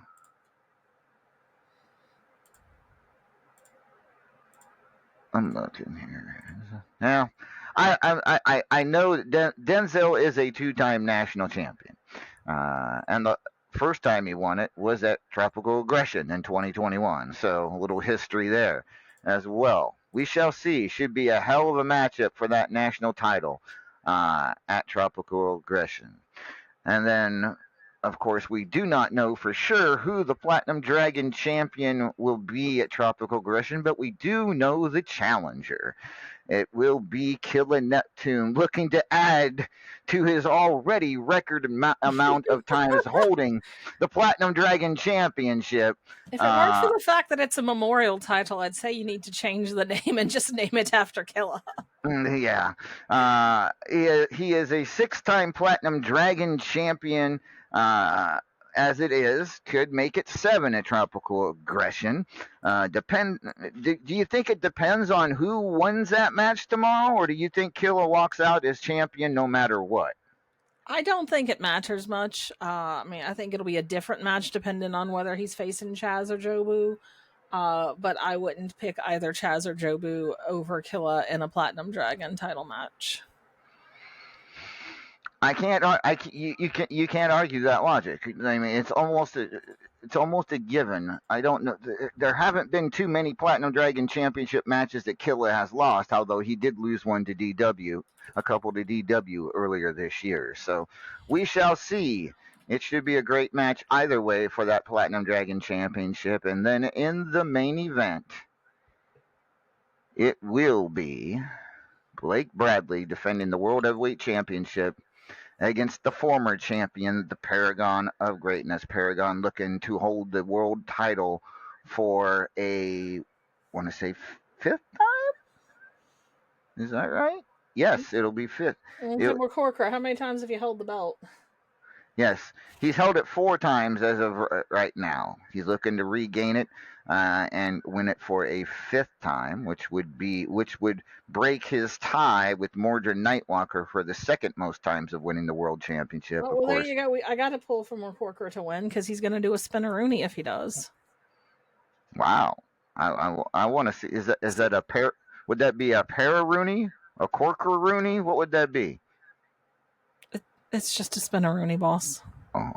looking here. Now, I know Denzel is a two-time national champion, and the first time he won it was at Tropical Aggression in 2021. So a little history there as well. We shall see. Should be a hell of a matchup for that national title at Tropical Aggression. And then, of course, we do not know for sure who the Platinum Dragon champion will be at Tropical Aggression, but we do know the challenger. It will be Killer Neptune, looking to add to his already record amount of times holding the Platinum Dragon Championship. If it weren't for the fact that it's a memorial title, I'd say you need to change the name and just name it after Killer. Yeah. He is a 6-time Platinum Dragon champion. As it is, could make it 7 at Tropical Aggression. Do you think it depends on who wins that match tomorrow, or do you think Killer walks out as champion no matter what? I don't think it matters much. I think it'll be a different match depending on whether he's facing Chaz or Jobu. But I wouldn't pick either Chaz or Jobu over Killa in a Platinum Dragon title match. You can't argue that logic. I mean, it's almost a given. I don't know. There haven't been too many Platinum Dragon Championship matches that Killa has lost, although he did lose one to DW, a couple to DW earlier this year. So we shall see. It should be a great match either way for that Platinum Dragon Championship. And then in the main event, it will be Blake Bradley defending the World Heavyweight Championship against the former champion, the Paragon of Greatness. Paragon looking to hold the world title for I want to say 5th time? Is that right? Yes, it'll be 5th. And Corker, how many times have you held the belt? Yes, he's held it 4 times as of right now. He's looking to regain it and win it for a 5th time, which would break his tie with Mordred Nightwalker for the second most times of winning the world championship. Well, there you go. I got to pull for Corker to win because he's going to do a spinneroonie if he does. Wow, I want to see. Is that a pair? Would that be a Pararooney, a Corker-rooney? What would that be? It's just a spinneroonie, boss. Oh,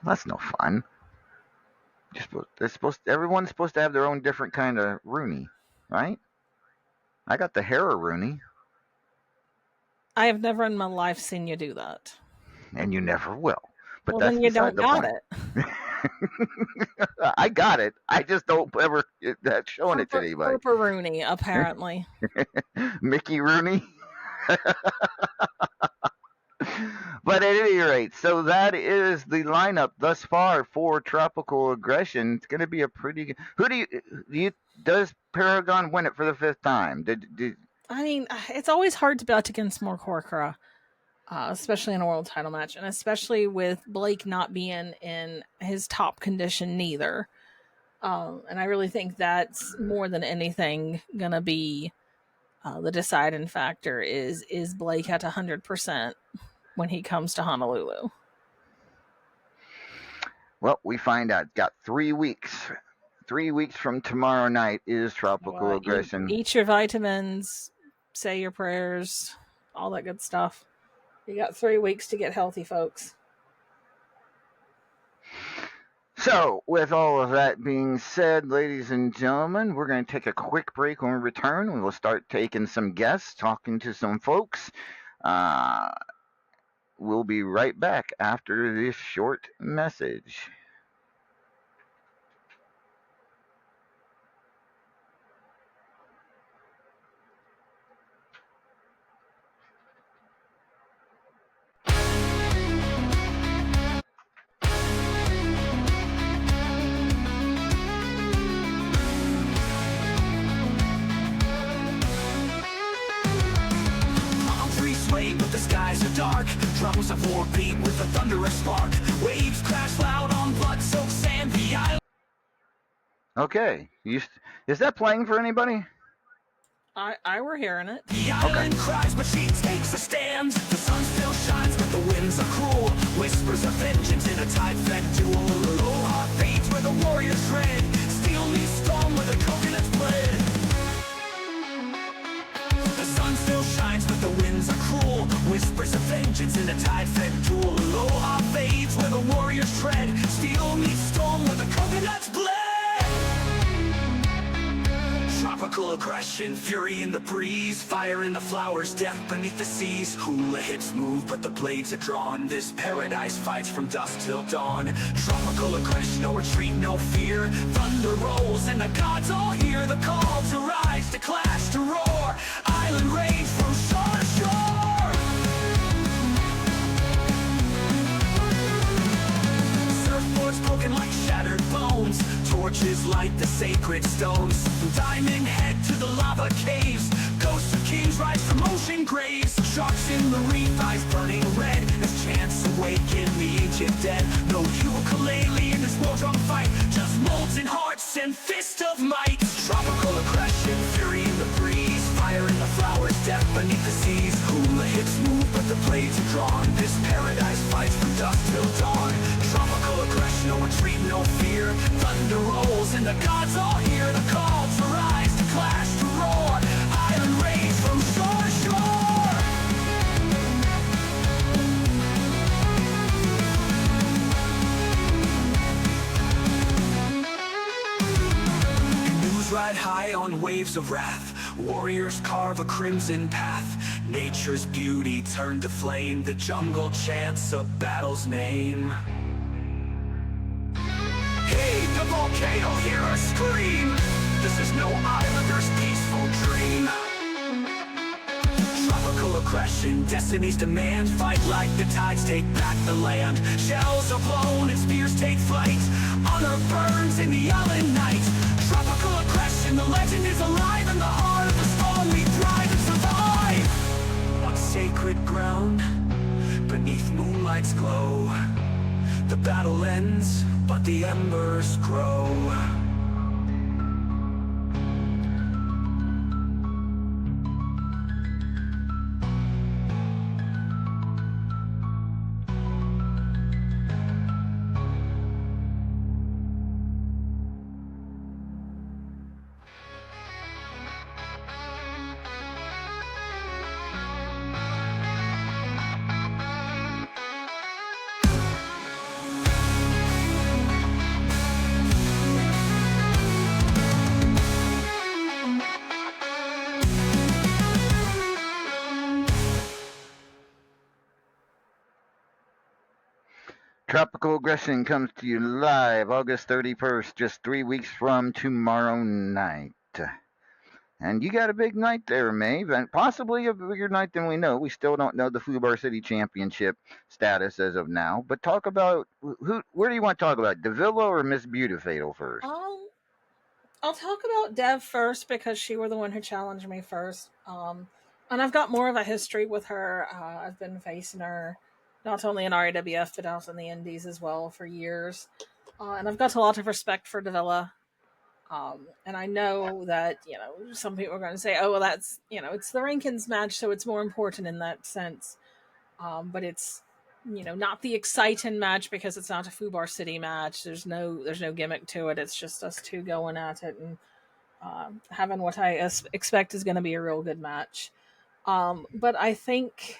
that's no fun. Everyone's supposed to have their own different kind of Rooney, right? I got the Hera-rooney. I have never in my life seen you do that. And you never will. But well, that's then you don't the got point. it. I got it. I just don't ever showing it to anybody. Rooney, apparently. Mickey Rooney. But at any rate, so that is the lineup thus far for Tropical Aggression. It's going to be a pretty. Who do you does Paragon win it for the fifth time? I mean, it's always hard to bet against Morcorcra, especially in a world title match, and especially with Blake not being in his top condition neither. And I really think that's more than anything going to be the deciding factor is Blake at 100% when he comes to Honolulu. Well, we find out. Got 3 weeks. 3 weeks from tomorrow night is Tropical Aggression. Eat your vitamins, say your prayers, all that good stuff. You got 3 weeks to get healthy, folks. So, with all of that being said, ladies and gentlemen, we're going to take a quick break. When we return, we will start taking some guests, talking to some folks. We'll be right back after this short message. But the skies are dark. Drums of war beat with a thunderous spark. Waves crash loud on blood-soaked sand. The island. Okay, is that playing for anybody? I were hearing it. The island cries, but she takes a stand. The sun still shines, but the winds are cruel. Whispers of vengeance in a tide-fed duel. Aloha fades where the warriors tread. Steel meets storm where the coconuts bled. The sun still shines, but the winds are cruel. Whispers of vengeance in a tide-fed duel. Aloha fades where the warriors tread. Steel meets storm where the coconuts bled. Tropical aggression, fury in the breeze. Fire in the flowers, death beneath the seas. Hula hits move, but the blades are drawn. This paradise fights from dusk till dawn. Tropical aggression, no retreat, no fear. Thunder rolls and the gods all hear the call to rise, to clash, to roar. Island rage from shore to shore. Surfboards broken like shattered bones. Torches light the sacred stones. From Diamond Head to the lava caves. Ghosts of kings rise from ocean graves. Sharks in the reef, eyes burning red. As chants awaken the ancient dead. No ukulele in this war-drum fight. Just molten hearts and fist of might. Tropical aggression, fury in the breeze. Fire in the flowers, death beneath the seas. Hula hips move, but the blades are drawn. This paradise fights from dusk till dawn. Tropical aggression, no retreat, no fear. Thunder rolls and the gods all hear the call to rise, to clash, to roar. Island rage from shore to shore. Canoes ride high on waves of wrath. Warriors carve a crimson path. Nature's beauty turned to flame. The jungle chants a battle's name. Hey, the volcano, hear us scream. This is no islander's peaceful dream. Tropical aggression, destiny's demand. Fight like the tides, take back the land. Shells are blown and spears take flight. Honor burns in the island night. Tropical aggression, the legend is alive. In the heart of the storm we thrive and survive. On sacred ground, beneath moonlight's glow. The battle ends, but the embers grow. Tropical Aggression comes to you live August 31st, just 3 weeks from tomorrow night. And you got a big night there, Maeve, and possibly a bigger night than we know. We still don't know the Fubar City Championship status as of now. But talk about where do you want to talk about, Davila or Miss Beautifatal first? I'll talk about Dev first because she was the one who challenged me first. And I've got more of a history with her. I've been facing her not only in RAWF but also in the Indies as well for years. And I've got a lot of respect for Davila. And I know that, some people are going to say, oh, well, that's, it's the Rankins match, so it's more important in that sense. But it's, not the exciting match because it's not a Fubar City match. There's no gimmick to it. It's just us two going at it and having what I expect is going to be a real good match. But I think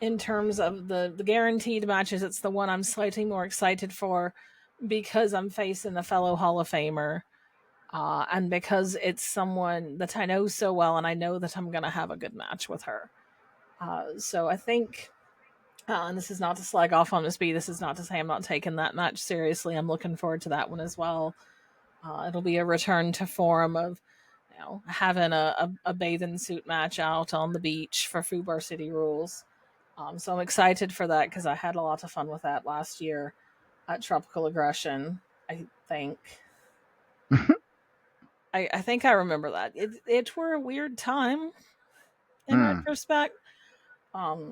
in terms of the guaranteed matches, it's the one I'm slightly more excited for because I'm facing a fellow Hall of Famer. And because it's someone that I know so well and I know that I'm going to have a good match with her. So I think, and this is not to slag off on Miss B, this is not to say I'm not taking that match seriously. I'm looking forward to that one as well. It'll be a return to form of, having a bathing suit match out on the beach for Fubar City Rules. So I'm excited for that because I had a lot of fun with that last year at Tropical Aggression, I think. I think I remember that. It were a weird time in retrospect. I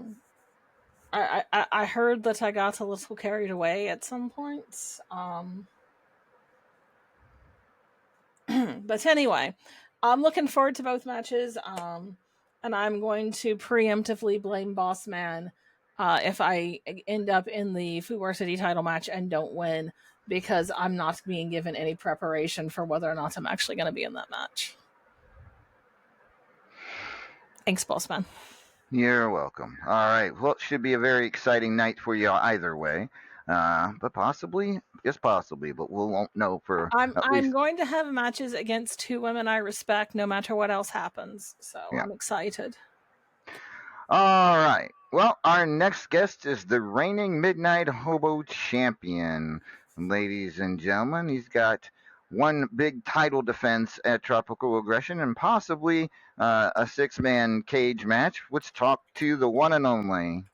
heard that I got a little carried away at some points. But anyway, I'm looking forward to both matches. And I'm going to preemptively blame Boss Man if I end up in the Fubar City title match and don't win, because I'm not being given any preparation for whether or not I'm actually going to be in that match. Thanks, Boss Man. You're welcome. All right. Well, it should be a very exciting night for you either way. But possibly, just possibly, but we won't know for. I'm going to have matches against two women I respect no matter what else happens. So yeah. I'm excited. All right. Well, our next guest is the reigning Midnight Hobo champion. Ladies and gentlemen, he's got one big title defense at Tropical Aggression and possibly a six-man cage match. Let's talk to the one and only.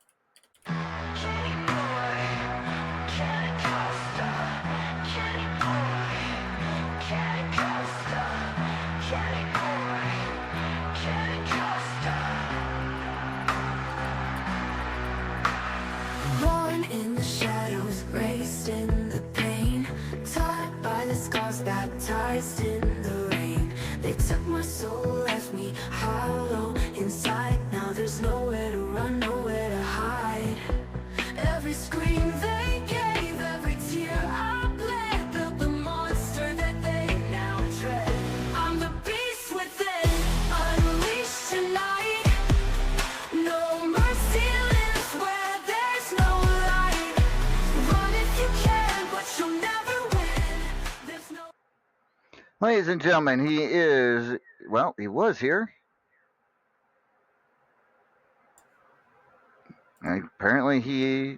Born in the shadows, raised in the pain, taught by the scars, baptized in the rain. They took my soul, left me hollow inside. Now there's nowhere to run, nowhere to hide. Every scream they gave, every tear I bled, built the monster that they now dread. I'm the beast within, unleashed tonight. No mercy lives where there's no light. Run if you can, but you'll never win. There's no. Ladies and gentlemen, he was here. Apparently he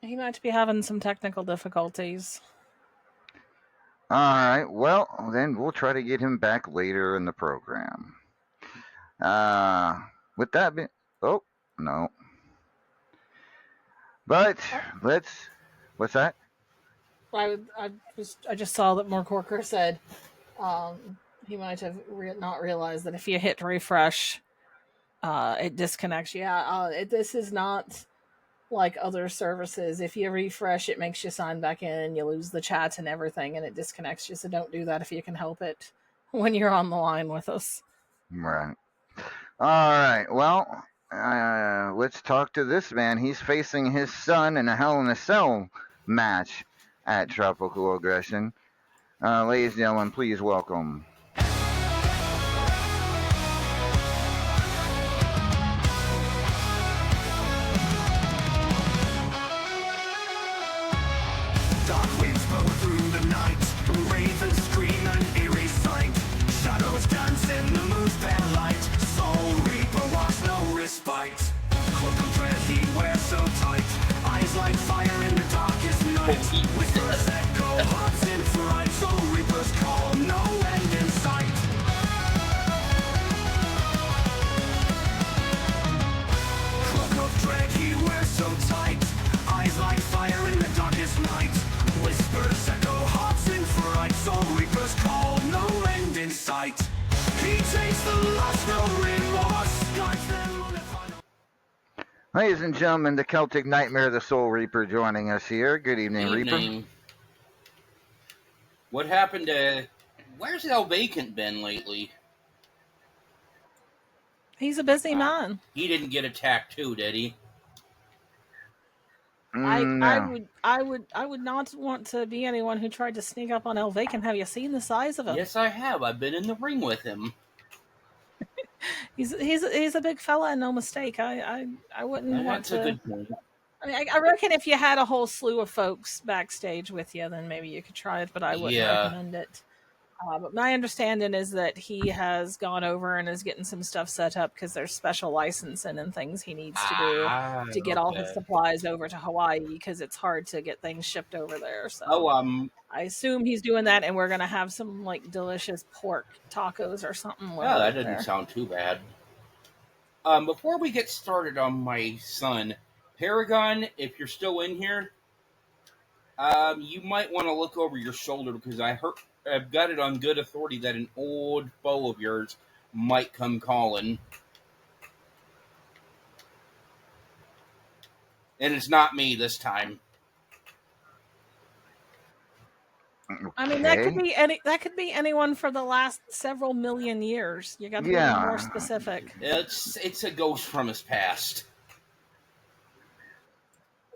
might be having some technical difficulties. All right. Well, then we'll try to get him back later in the program. With that being, oh no. But what's that? I just saw that Mark Corker said he might have not realized that if you hit refresh, it disconnects. Yeah, this is not like other services. If you refresh, it makes you sign back in, you lose the chat and everything, and it disconnects you. So don't do that if you can help it when you're on the line with us. Right. All right. Well, let's talk to this man. He's facing his son in a Hell in a Cell match at Tropical Aggression. Ladies and gentlemen, please welcome. Dark winds blow through the night. Ravens scream, an eerie sight. Shadows dance in the moon's pale light. Soul Reaper walks no respite. Cloak of dread he wears so tight. Eyes like fire. he Whispers echo, hearts in fright, soul reapers call, no end in sight. Cloak of dread he wears so tight, eyes like fire in the darkest night. Whispers echo, hearts in fright, soul reapers call, no end in sight. He takes the lost, no remorse, guides them on their final. Ladies and gentlemen, the Celtic Nightmare, the Soul Reaper, joining us here. Good evening, Reaper. evening. What happened to... Where's El Vacant been lately? He's a busy man. He didn't get attacked too, did he? I No. would not want to be anyone who tried to sneak up on El Vacant. Have you seen the size of him? Yes, I have. I've been in the ring with him. He's a big fella, and no mistake. I wouldn't want That's to. a good point. I mean, I reckon if you had a whole slew of folks backstage with you, then maybe you could try it, but I wouldn't recommend it. But my understanding is that he has gone over and is getting some stuff set up because there's special licensing and things he needs to do to get all his supplies over to Hawaii because it's hard to get things shipped over there. So I assume he's doing that, and we're going to have some like delicious pork tacos or something. Oh, that doesn't sound too bad. Before we get started on my son, Paragon, if you're still in here, you might want to look over your shoulder because I've got it on good authority that an old foe of yours might come calling. And it's not me this time. I mean, that could be anyone for the last several million years. You got to be more specific. It's a ghost from his past.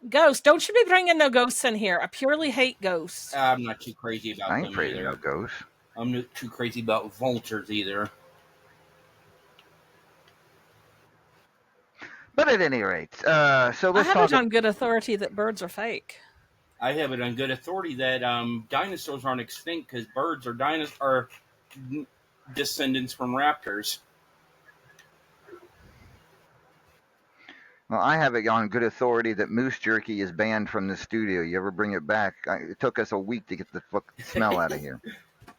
Ghost. Don't you be bringing no ghosts in here. I purely hate ghosts. I'm not too crazy about them I ain't afraid of no ghosts. I'm not too crazy about vultures either. But at any rate, so let's I have talk. it on good authority that birds are fake. I have it on good authority that dinosaurs aren't extinct because birds are descendants from raptors. Well, I have it on good authority that moose jerky is banned from the studio. You ever bring it back? It took us a week to get the smell out of here.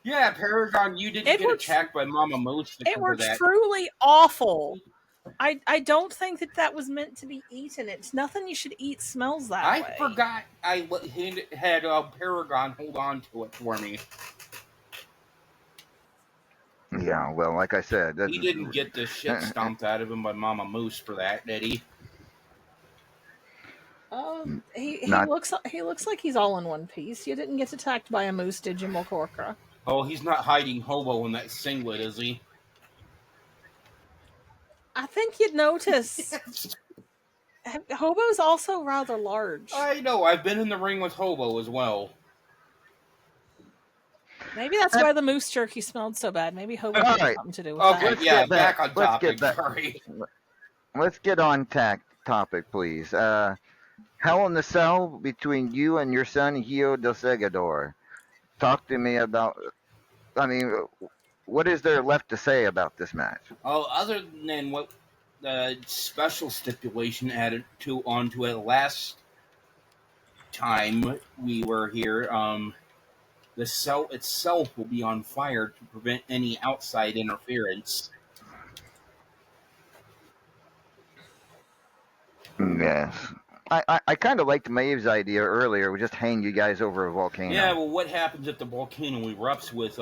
Yeah, Paragon, you didn't get attacked by Mama Moose. It were truly awful. I don't think that was meant to be eaten. It's nothing you should eat smells that way. I forgot I had Paragon hold on to it for me. Yeah, well, like I said, he didn't get the shit stomped out of him by Mama Moose for that, did he? He looks like he's all in one piece. You didn't get attacked by a moose, did you, Mokorkra? Oh, he's not hiding hobo in that singlet, is he? I think you'd notice. Hobo's also rather large. I know. I've been in the ring with Hobo as well. Maybe that's why the moose jerky smelled so bad. Maybe Hobo had something to do with that. Okay, yeah, back on topic. Sorry. Let's get on topic, please. Hell in the Cell between you and your son, Hio del Segador. Talk to me about... I mean, what is there left to say about this match? Oh, other than what the special stipulation added onto it last time we were here, the cell itself will be on fire to prevent any outside interference. Yes. I kind of liked Maeve's idea earlier. We just hang you guys over a volcano. Yeah, well, what happens if the volcano erupts with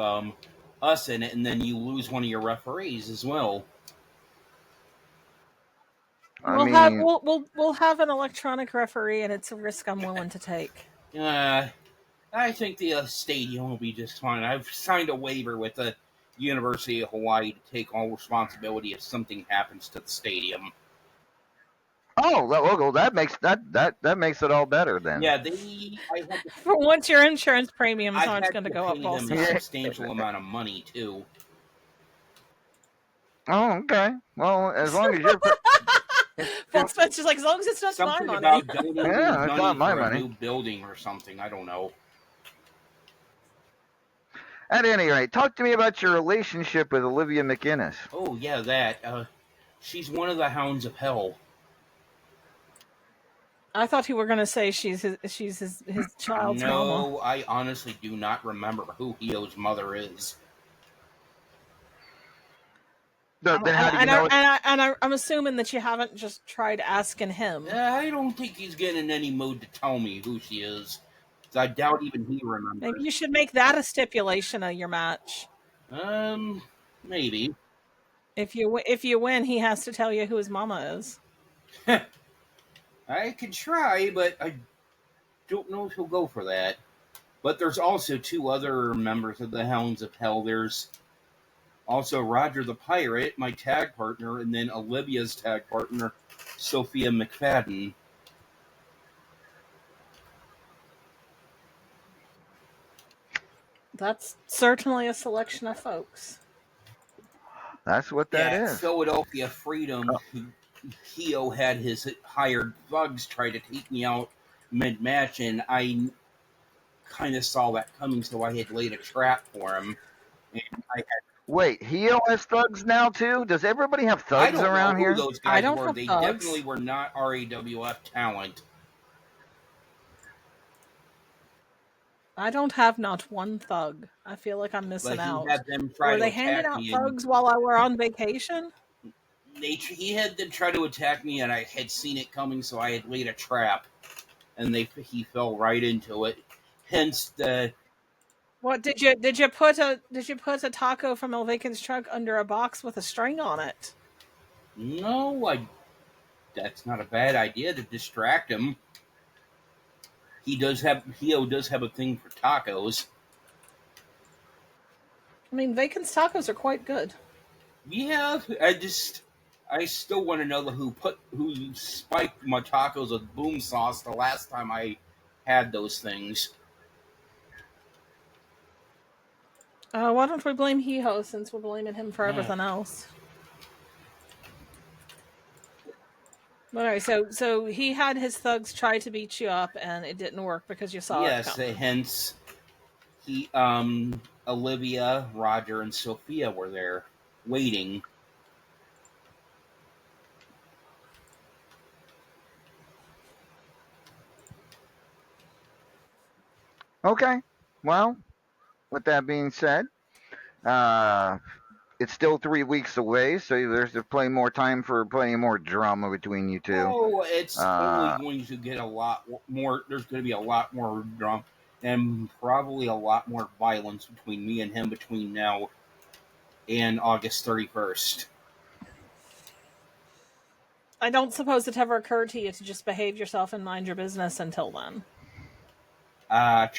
us in it, and then you lose one of your referees as well? We'll have an electronic referee, and it's a risk I'm willing to take. I think the stadium will be just fine. I've signed a waiver with the University of Hawaii to take all responsibility if something happens to the stadium. Oh, well, that makes it all better then. Yeah, for once your insurance premiums aren't going to go up. Also, a substantial amount of money too. Oh, okay. Well, as long as you're. Paul Spencer's like, as long as it's not something my money. About yeah, it's not my money. A new building or something. I don't know. At any rate, talk to me about your relationship with Olivia McInnes. Oh yeah, that. She's one of the hounds of hell. I thought you were going to say she's his child's mama. No, I honestly do not remember who Hio's mother is. Then how do you know? I'm assuming that you haven't just tried asking him. I don't think he's getting in any mood to tell me who she is. I doubt even he remembers. Maybe you should make that a stipulation of your match. Maybe. If you win, he has to tell you who his mama is. I can try, but I don't know if he'll go for that. But there's also two other members of the Hounds of Hell. There's also Roger the Pirate, my tag partner, and then Olivia's tag partner, Sophia McFadden. That's certainly a selection of folks. That's what that is. Philadelphia Freedom, Hio had his hired thugs try to take me out mid-match, and I kind of saw that coming, so I had laid a trap for him. And I had Wait, Hio has thugs now too? Does everybody have thugs around here? I don't know who those guys I don't were. have They thugs. definitely were not RAWF talent. I don't have not one thug. I feel like I'm missing But he out. had them try Were to they attack handing out me. thugs while I were on vacation? He had them try to attack me, and I had seen it coming, so I had laid a trap, and he fell right into it. Hence the. What did you put a taco from Elvacan's truck under a box with a string on it? No, that's not a bad idea to distract him. Hio does have a thing for tacos. I mean, Vacan's tacos are quite good. Yeah, I still want to know who spiked my tacos with boom sauce the last time I had those things. Why don't we blame Hio since we're blaming him for everything else? All right, so he had his thugs try to beat you up, and it didn't work because you saw it coming. Hence, Olivia, Roger, and Sophia were there waiting. Okay. Well, with that being said, it's still 3 weeks away, so there's plenty more time for plenty more drama between you two. Oh, it's only going to get a lot more. There's going to be a lot more drama and probably a lot more violence between me and him between now and August 31st. I don't suppose it ever occurred to you to just behave yourself and mind your business until then. I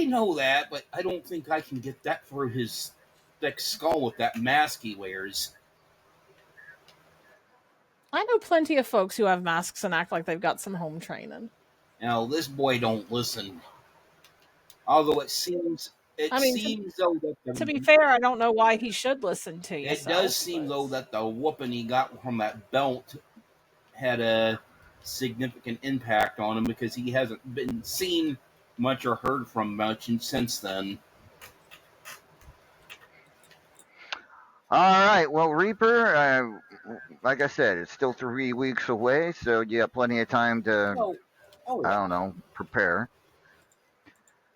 know that, but I don't think I can get that through his thick skull with that mask he wears. I know plenty of folks who have masks and act like they've got some home training. Now, this boy don't listen. Although it seems though that to be fair, I don't know why he should listen to you. It does seem though that the whooping he got from that belt had a significant impact on him, because he hasn't been seen much or heard from much since then. All right. Well, Reaper, like I said, it's still 3 weeks away, so you have plenty of time to, I don't know, prepare.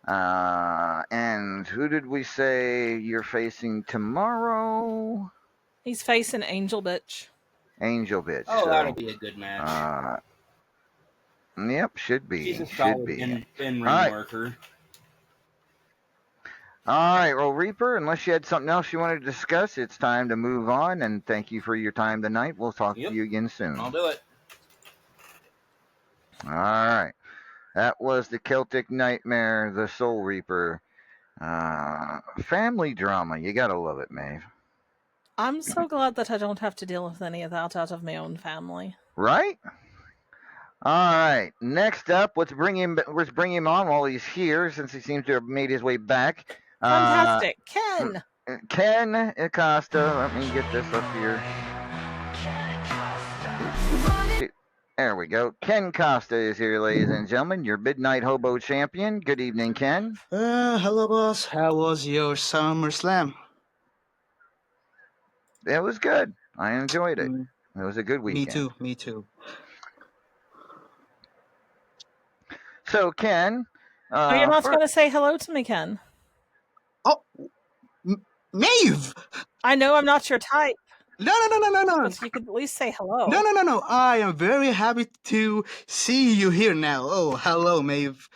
And who did we say you're facing tomorrow? He's facing Angel Bitch. Angel Bitch. Oh, so, that'll be a good match. Yep, should be. She's a solid in-ring worker. All right, well, Reaper, unless you had something else you wanted to discuss, it's time to move on, and thank you for your time tonight. We'll talk to you again soon. I'll do it. All right. That was the Celtic Nightmare, the Soul Reaper. Family drama. You gotta love it, Maeve. I'm so glad that I don't have to deal with any of that out of my own family. Right? All right. Next up, let's bring him on while he's here, since he seems to have made his way back. Fantastic. Ken Acosta. Let me get this up here. There we go. Ken Costa is here, ladies and gentlemen, your Midnight Hobo champion. Good evening, Ken. Hello, boss. How was your SummerSlam? It was good. I enjoyed it. It was a good weekend. Me too. So, Ken, Oh, you're not first, going to say hello to me, Ken. Oh, Maeve! I know I'm not your type, No. but you could at least say hello. No. I am very happy to see you here now. Oh, hello, Maeve.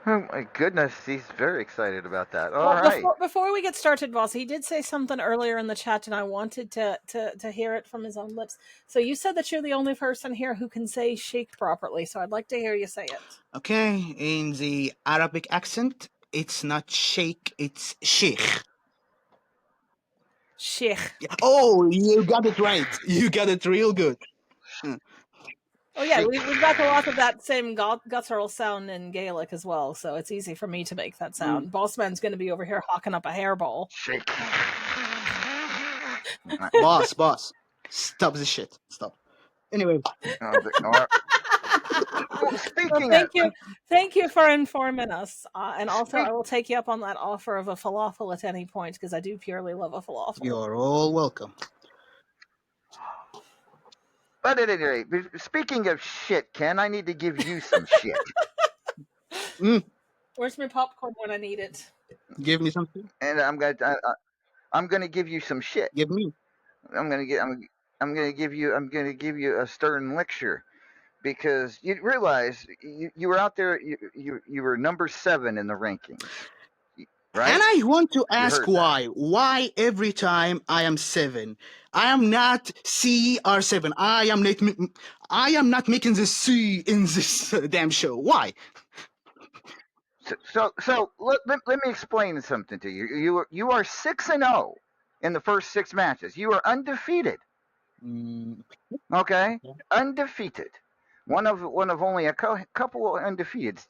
oh my goodness, he's very excited about that. All Well, right. before we get started, Boss, he did say something earlier in the chat, and I wanted to hear it from his own lips. So you said that you're the only person here who can say sheikh properly, so I'd like to hear you say it. Okay, in the Arabic accent, it's not sheikh, it's sheikh. Sheikh. Oh, you got it right. You got it real good. Oh yeah, Sheik. we've got a lot of that same guttural sound in Gaelic as well, so it's easy for me to make that sound. Bossman's going to be over here hawking up a hairball. Shake. Boss. Stop the shit. Stop. Anyway. Well, Well, speaking of, thank you for informing us, and also I will take you up on that offer of a falafel at any point because I do purely love a falafel. You're all welcome. but at any rate, speaking of shit, Ken, I need to give you some shit. Where's my popcorn when I need it? Give me something. And I'm gonna give you some shit. Give me. I'm gonna give you a stern lecture because you realize you were out there. You were number 7 in the rankings, right? And I want to ask heard that. why. Why every time I am 7? I am not CR7. I am not making the C in this damn show. Why? So let me explain something to you. You are 6-0 in the first 6 matches. You are undefeated. Okay, Yeah. undefeated. One of only a couple of undefeateds.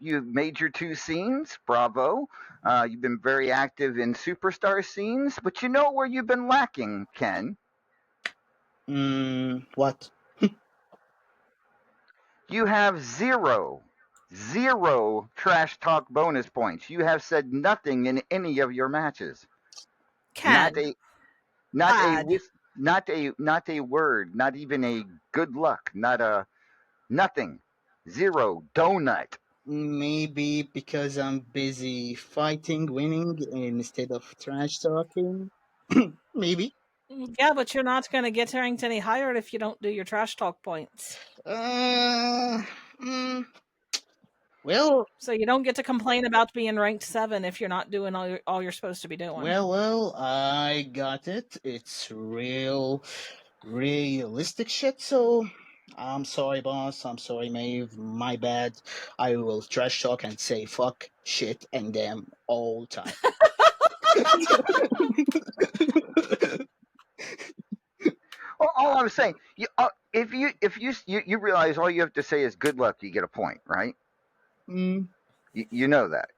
You made your 2 scenes. Bravo. You've been very active in superstar scenes, but you know where you've been lacking, Ken. What? You have zero trash talk bonus points. You have said nothing in any of your matches. Ken. Not a word, not even a good luck, nothing. 0 donut. Maybe because I'm busy fighting, winning instead of trash talking. Maybe. Yeah, but you're not going to get ranked any higher if you don't do your trash talk points. Well, So you don't get to complain about being ranked 7 if you're not doing all you're supposed to be doing. well, I got it. It's realistic shit. So I'm sorry, boss. I'm sorry, Maeve. My bad. I will trash talk and say fuck, shit, and damn all time. Well, all I'm saying, if you realize all you have to say is good luck, you get a point, right? You know that.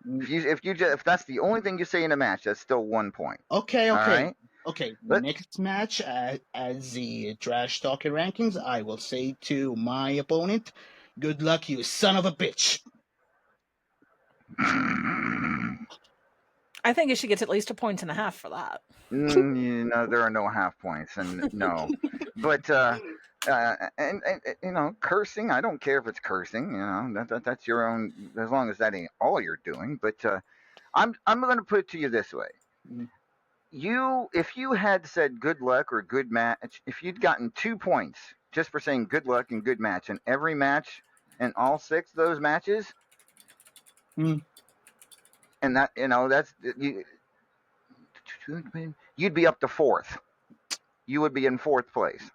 If that's the only thing you say in a match, that's still 1 point. Okay. All right? Okay, next match as the trash talking rankings, I will say to my opponent, good luck, you son of a bitch. I think you should get at least 1.5 points for that. There are no half points, and no. But and cursing. I don't care if it's cursing. That's your own. As long as that ain't all you're doing. But I'm going to put it to you this way. If you had said good luck or good match, if you'd gotten 2 points just for saying good luck and good match in every match in all 6 of those matches, and that that's you'd be up to 4th. You would be in 4th place.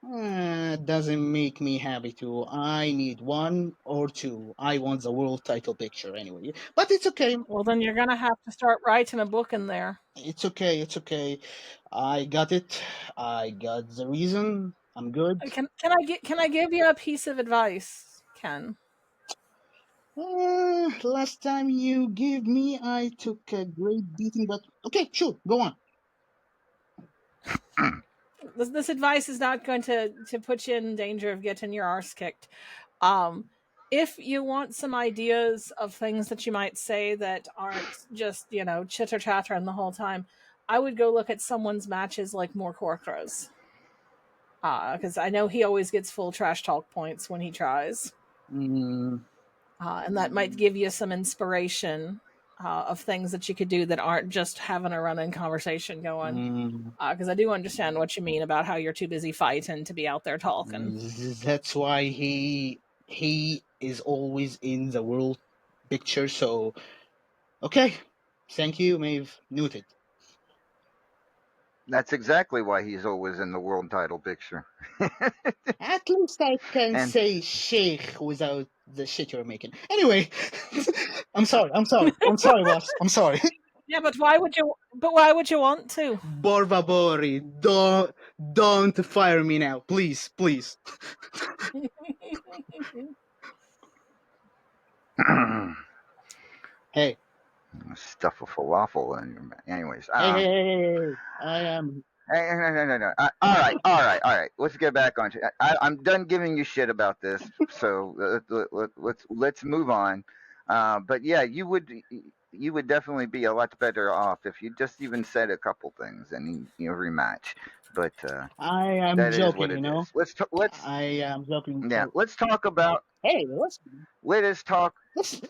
Doesn't make me happy too. I need 1 or 2. I want the world title picture anyway. But it's okay. Well, then you're going to have to start writing a book in there. It's okay. I got it. I got the reason. I'm good. Can I give you a piece of advice, Ken? Last time you gave me, I took a great beating, but okay, sure, go on. This advice is not going to put you in danger of getting your arse kicked. If you want some ideas of things that you might say that aren't just, chitter chattering the whole time, I would go look at someone's matches like more Corcoras. Because I know he always gets full trash talk points when he tries. Mm, And that might give you some inspiration of things that you could do that aren't just having a running conversation going. mm, Because I do understand what you mean about how you're too busy fighting to be out there talking. that's why he is always in the world picture. So okay, thank you, Maeve. Noted. That's exactly why he's always in the world title picture. At least I can And say sheikh without the shit you're making. Anyway, I'm sorry, boss. I'm sorry. Yeah, but why would you? But why would you want to? Borvabori, don't fire me now, please, please. Hey, stuff a falafel in your mouth. Anyways, hey, I am. hey, no. All right. Let's get back on. I'm done giving you shit about this. So let's move on. But yeah, you would definitely be a lot better off if you just even said a couple things and rematch. But I am that is joking, what you it know. is. Let's I am joking. yeah. So, Let's talk about hey, let us talk let's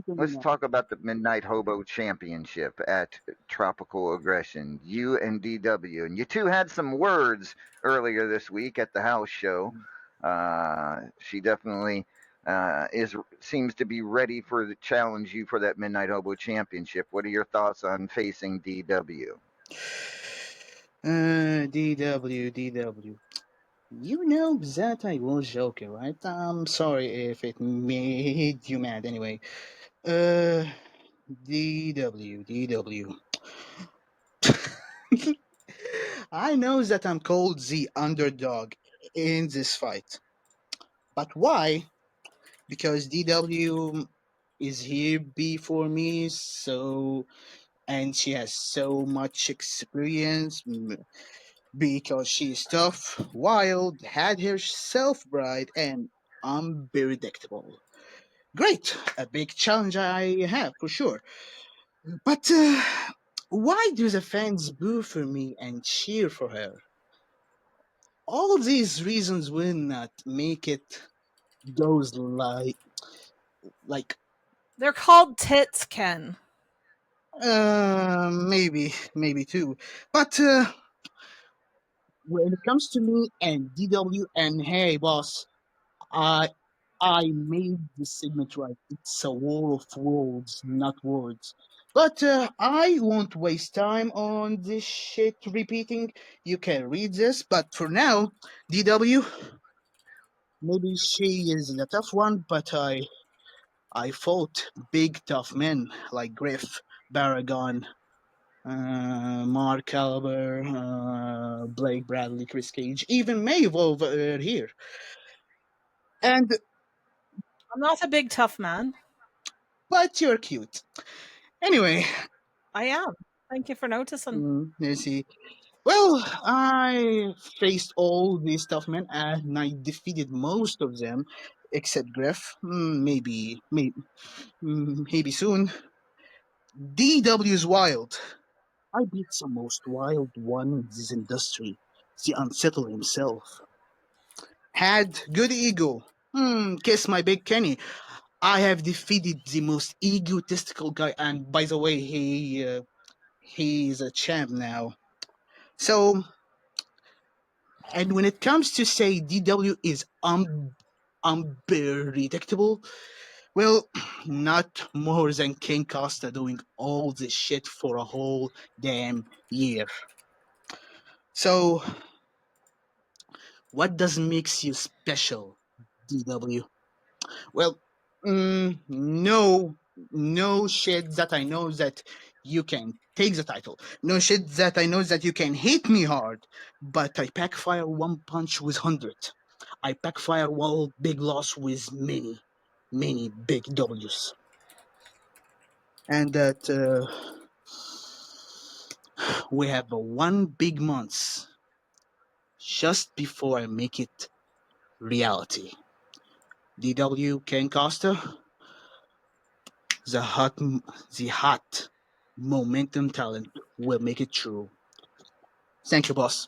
Let's talk about the Midnight Hobo Championship at Tropical Aggression, you and DW. And you two had some words earlier this week at the house show. She definitely seems to be ready for the challenge you for that Midnight Hobo Championship. What are your thoughts on facing DW? DW. You know that I was joking, right? I'm sorry if it made you mad. Anyway, uh, DW. I know that I'm called the underdog in this fight, but why? Because DW is here before me, so and she has so much experience because she's tough, wild, had her self bride, and unpredictable. Great, a big challenge I have for sure. But why do the fans boo for me and cheer for her? All of these reasons will not make it goes like They're called tits, Ken. maybe too. But when it comes to me and DW and hey boss, I I made the segment right. It's a war of words, not words. But I won't waste time on this shit repeating. You can read this, but for now, DW, maybe she is the tough one, but I fought big tough men like Griff, Baragon, Mark Caliber, Blake Bradley, Chris Cage, even Maeve over here. And I'm not a big tough man. but you're cute. Anyway, I am. Thank you for noticing. let's see. Well, I faced all these tough men and I defeated most of them, except Griff. Maybe soon. DW is wild. I beat the most wild one in this industry, the Unsettled himself. Had good ego. Kiss my big Kenny. I have defeated the most egotistical guy, and by the way, he's a champ now. So, and when it comes to say DW is unpredictable, well, not more than King Costa doing all this shit for a whole damn year. So, what does makes you special, DW? Well, no shit that I know that you can take the title. No shit that I know that you can hit me hard. But I pack fire one punch with 100. I pack fire one big loss with many big W's. And that we have one big month just before I make it reality. DW Ken Costa, the hot momentum talent will make it true. Thank you, boss.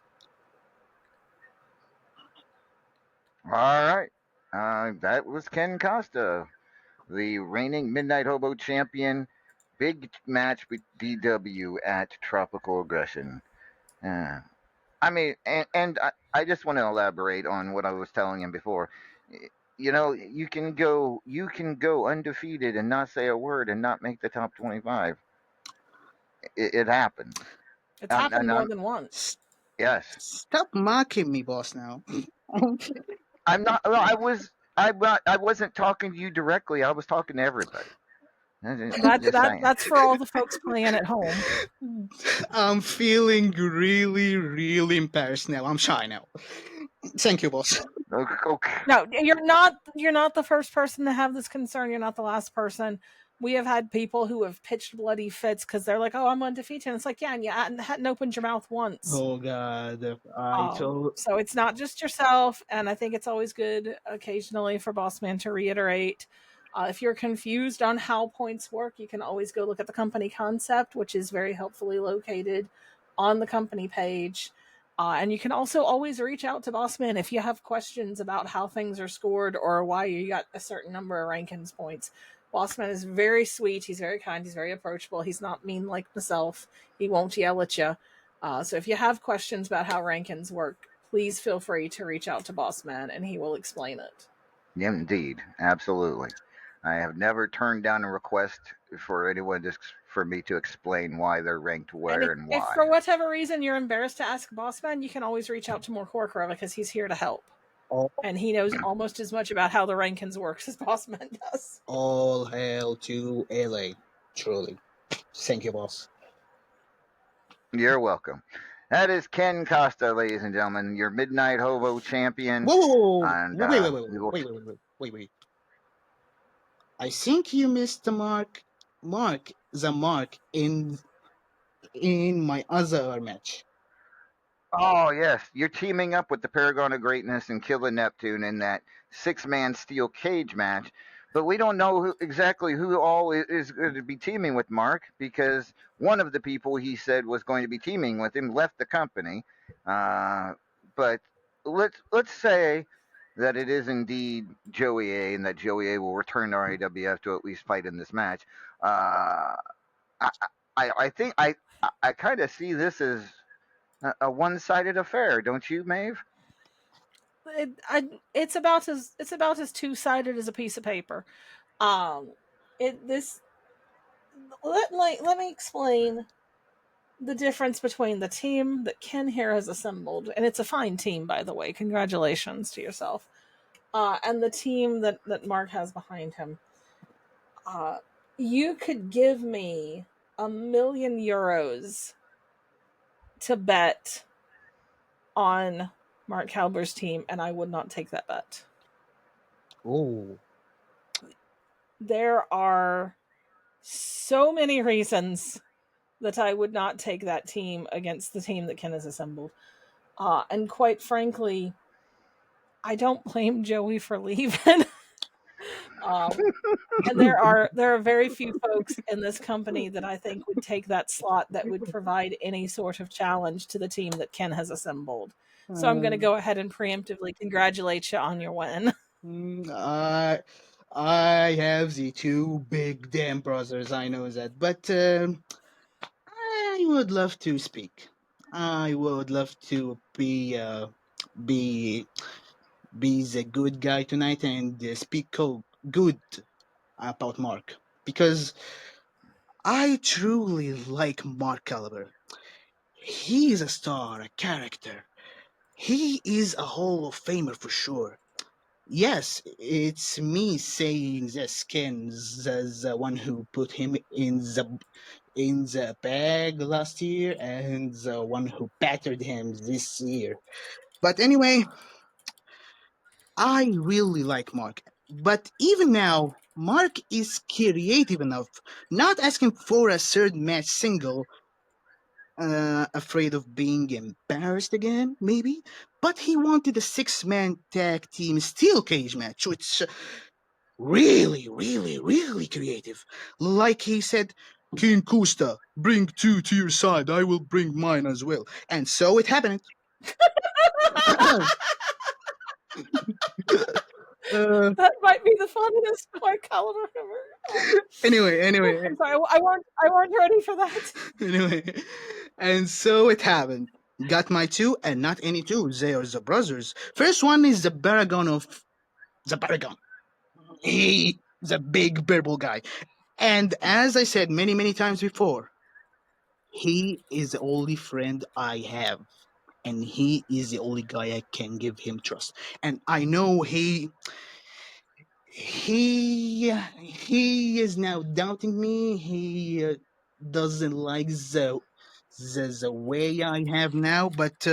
All right. That was Ken Costa, the reigning Midnight Hobo champion. Big match with DW at Tropical Aggression. Uh, I mean, and I just want to elaborate on what I was telling him before. You know, you can go undefeated and not say a word and not make the top 25. It happens. It's happened And more I'm than once. yes. Stop mocking me, boss. Now. I'm not. Well, I wasn't talking to you directly. I was talking to everybody. Just saying. That's for all the folks playing at home. I'm feeling really, really embarrassed now. I'm shy now. Thank you, boss. Okay. No, you're not the first person to have this concern. You're not the last person. We have had people who have pitched bloody fits because they're like, "Oh, I'm undefeated." And it's like, yeah, and you hadn't opened your mouth once. Oh God, I told. So it's not just yourself, and I think it's always good occasionally for Bossman to reiterate. If you're confused on how points work, you can always go look at the company concept, which is very helpfully located on the company page. And you can also always reach out to Bossman if you have questions about how things are scored or why you got a certain number of rankings points. Bossman is very sweet. He's very kind. He's very approachable. He's not mean like myself. He won't yell at you. So if you have questions about how rankings work, please feel free to reach out to Bossman and he will explain it. Indeed, absolutely. I have never turned down a request for anyone just for me to explain why they're ranked And where and if why. for whatever reason you're embarrassed to ask Bossman, you can always reach out to Morcorcra because he's here to help. All, And he knows almost as much about how the rankings works as Bossman does. all hail to LA. Truly. Thank you, boss. You're welcome. That is Ken Costa, ladies and gentlemen, your Midnight Hobo champion. Whoa, whoa, whoa, And whoa. Wait, wait, we will. wait. I think you missed the mark. The mark in my other match. Oh yes, you're teaming up with the Paragon of Greatness and Killer Neptune in that six-man steel cage match. But we don't know exactly who all is going to be teaming with Mark because one of the people he said was going to be teaming with him left the company. But let's say that it is indeed Joey A, and that Joey A will return to RAWF to at least fight in this match. Uh, I, I think I kind of see this as a one-sided affair, don't you, Maeve? It's about as two-sided as a piece of paper. It this let me explain the difference between the team that Ken here has assembled, and it's a fine team, by the way. Congratulations to yourself. And the team that Mark has behind him. You could give me €1,000,000 to bet on Mark Halber's team, and I would not take that bet. Oh. There are so many reasons that I would not take that team against the team that Ken has assembled. And quite frankly, I don't blame Joey for leaving. And there are very few folks in this company that I think would take that slot that would provide any sort of challenge to the team that Ken has assembled. So I'm going to go ahead and preemptively congratulate you on your win. I have the two big damn brothers. I know that, but I would love to speak. I would love to be the good guy tonight and speak good about Mark because I truly like Mark Caliber. He is a star, a character. He is a Hall of Famer for sure. Yes, it's me saying this. Ken's the one who put him in the bag last year and the one who battered him this year. But anyway, I really like Mark. But even now, Mark is creative enough, not asking for a third match single, afraid of being embarrassed again, maybe. But he wanted a six-man tag team steel cage match, which really, really, really creative. Like he said, King Kusta, bring two to your side. I will bring mine as well. And so it happened. uh, That might be the funniest White Collar ever. anyway, I'm sorry, I weren't ready for that. anyway, and so it happened. Got my two, and not any two. They are the brothers. First one is the Paragon of the Paragon. He, the big purple guy. And as I said many times before, he is the only friend I have. And he is the only guy I can give him trust. And I know he is now doubting me. He doesn't like the way I have now, but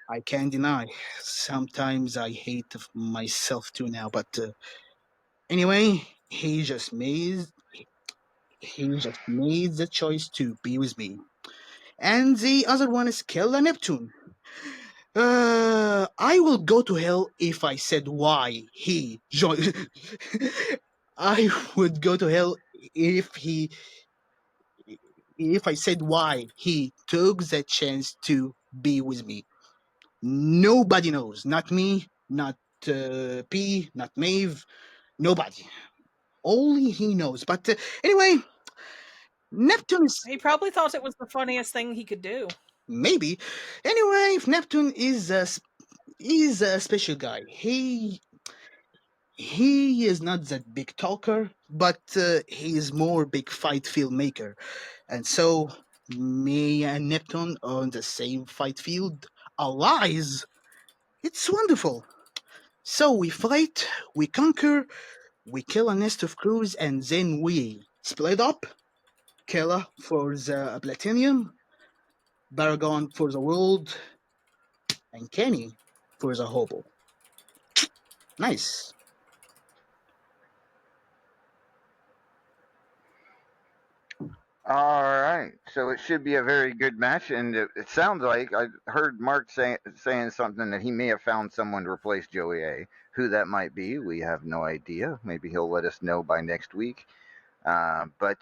I can't deny. Sometimes I hate myself too now. But anyway, he just made the choice to be with me. And the other one is Kella Neptune. I will go to hell if I said why he joined. I would go to hell if I said why he took the chance to be with me. Nobody knows. Not me, not P, not Maeve, nobody. Only he knows. But anyway, Neptune is He probably thought it was the funniest thing he could do. maybe. Anyway, Neptune is a special guy. He is not that big talker, but he is more big fight filmmaker. And so me and Neptune on the same fight field, allies. It's wonderful. So we fight, we conquer, we kill a nest of crews, and then we split up. Kella for the platinum, Baragon for the world, and Kenny for the hobo. Nice. All right, so it should be a very good match, and it sounds like I heard Mark saying something that he may have found someone to replace Joey A. Who that might be, we have no idea. Maybe he'll let us know by next week. But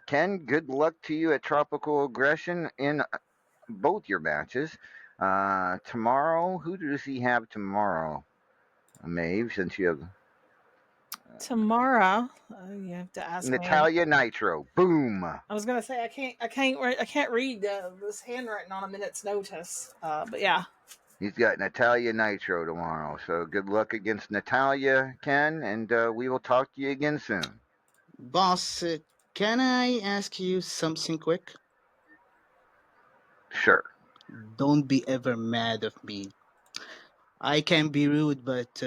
Ken, good luck to you at Tropical Aggression in both your matches. Tomorrow, who does he have tomorrow? Maeve, since you have Tomorrow, you have to ask me. Natalia Nitro. Boom. I was gonna say I can't read this handwritten on a minute's notice. But yeah, He's got Natalia Nitro tomorrow. So good luck against Natalia, Ken, and we will talk to you again soon. Boss, can I ask you something quick? Sure. Don't be ever mad at me. I can be rude, but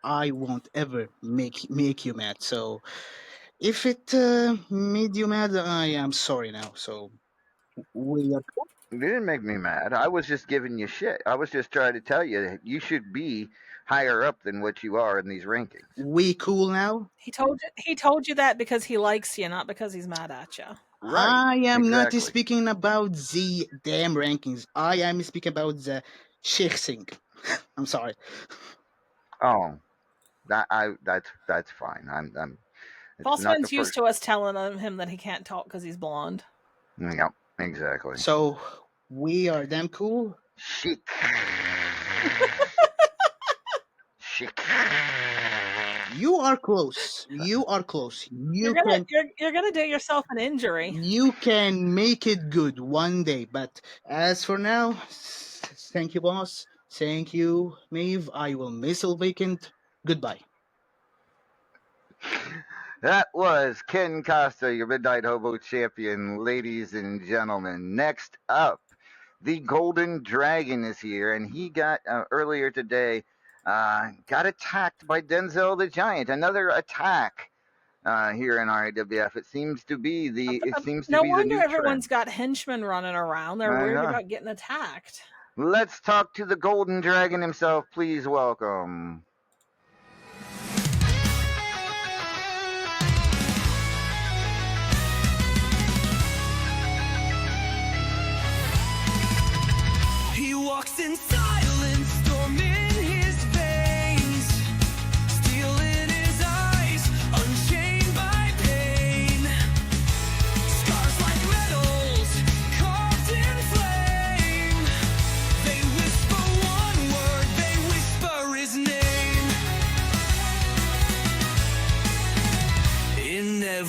I won't ever make you mad. So if it made you mad, I am sorry now. So we are You didn't make me mad. I was just giving you shit. I was just trying to tell you that you should be higher up than what you are in these rankings. cool now. he told you that because he likes you, not because he's mad at you. Right. I am not exactly. speaking about the damn rankings. I am speaking about the Sheikh thing. I'm sorry. Oh, that's fine. It's not Bossman's the used first. to us telling him that he can't talk because he's blonde. Yep, exactly. So we are damn cool. Chic. Chic. You are close. You are close. You're gonna do yourself an injury. You can make it good one day. But as for now, thank you, boss. Thank you, Maeve. I will miss a vacant. Goodbye. That was Ken Costa, your Midnight Hobo champion, ladies and gentlemen. Next up, the Golden Dragon is here, and he got earlier today got attacked by Denzel the Giant. Another attack here in RAWF. It seems to be the No new wonder everyone's trend. got henchmen running around. They're worried about getting attacked. Let's talk to the Golden Dragon himself. Please welcome. He walks in silence, storm in his veins, steel in his eyes, unchained by pain. Scars like metals, carved in flame. They whisper one word, they whisper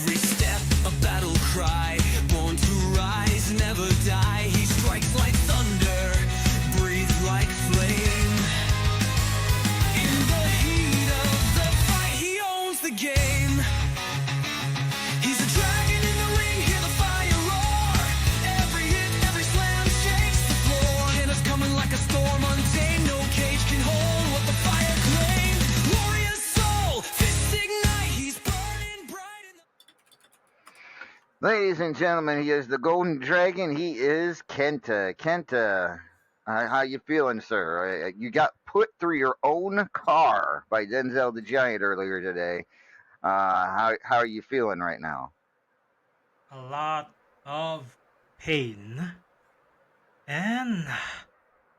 every step a battle cry, born to rise, never die. He strikes like thunder, breathes like flame. In the heat of the fight, he owns the game. He's a dragon in the ring, hear the fire roar. Every hit, every slam shakes the floor, and it's coming like a storm untamed. No cage can hold what the fire claimed. Warrior soul, fists ignite. He's burning bright in the... Ladies and gentlemen, he is the Golden Dragon. He is Kenta. Kenta, how you feeling, sir? You got put through your own car by Denzel the Giant earlier today. How are you feeling right now? A lot of pain and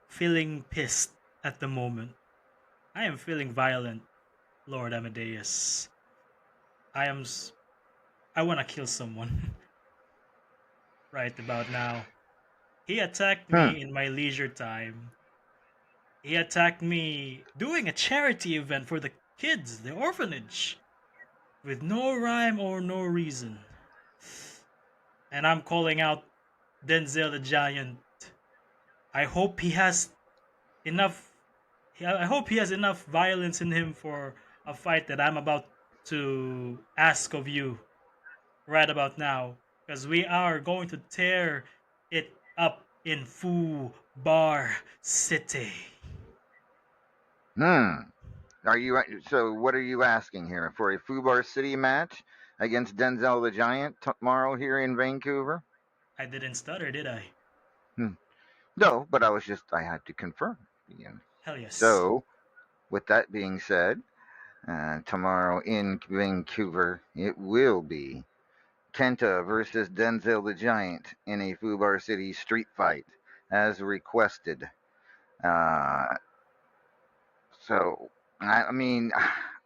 feeling pissed at the moment. I am feeling violent, Lord Amadeus. I want to kill someone right about now. He attacked me in my leisure time. He attacked me doing a charity event for the kids, the orphanage, with no rhyme or no reason. And I'm calling out Denzel the Giant. I hope he has enough. I hope he has enough violence in him for a fight that I'm about to ask of you right about now, because we are going to tear it up in Foo Bar City. Are you so? What are you asking here for a Fubar City match against Denzel the Giant tomorrow here in Vancouver? I didn't stutter, did I? No, but I had to confirm. Hell yes. So, with that being said, tomorrow in Vancouver, it will be Kenta versus Denzel the Giant in a Fubar City street fight, as requested. So, I mean,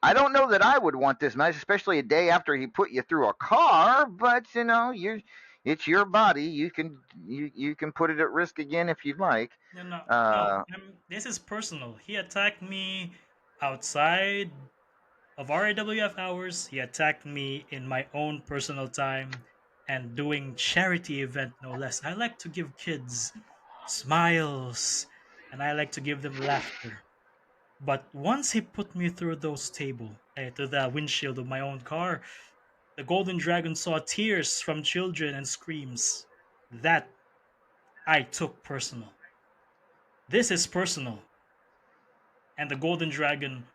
I don't know that I would want this match, especially a day after he put you through a car. But it's your body. You can put it at risk again if you'd like. No. This is personal. He attacked me outside of RAWF hours. He attacked me in my own personal time and doing charity event, no less. I like to give kids smiles and I like to give them laughter. But once he put me through those to the windshield of my own car, the Golden Dragon saw tears from children and screams. That I took personal. This is personal. And the Golden Dragon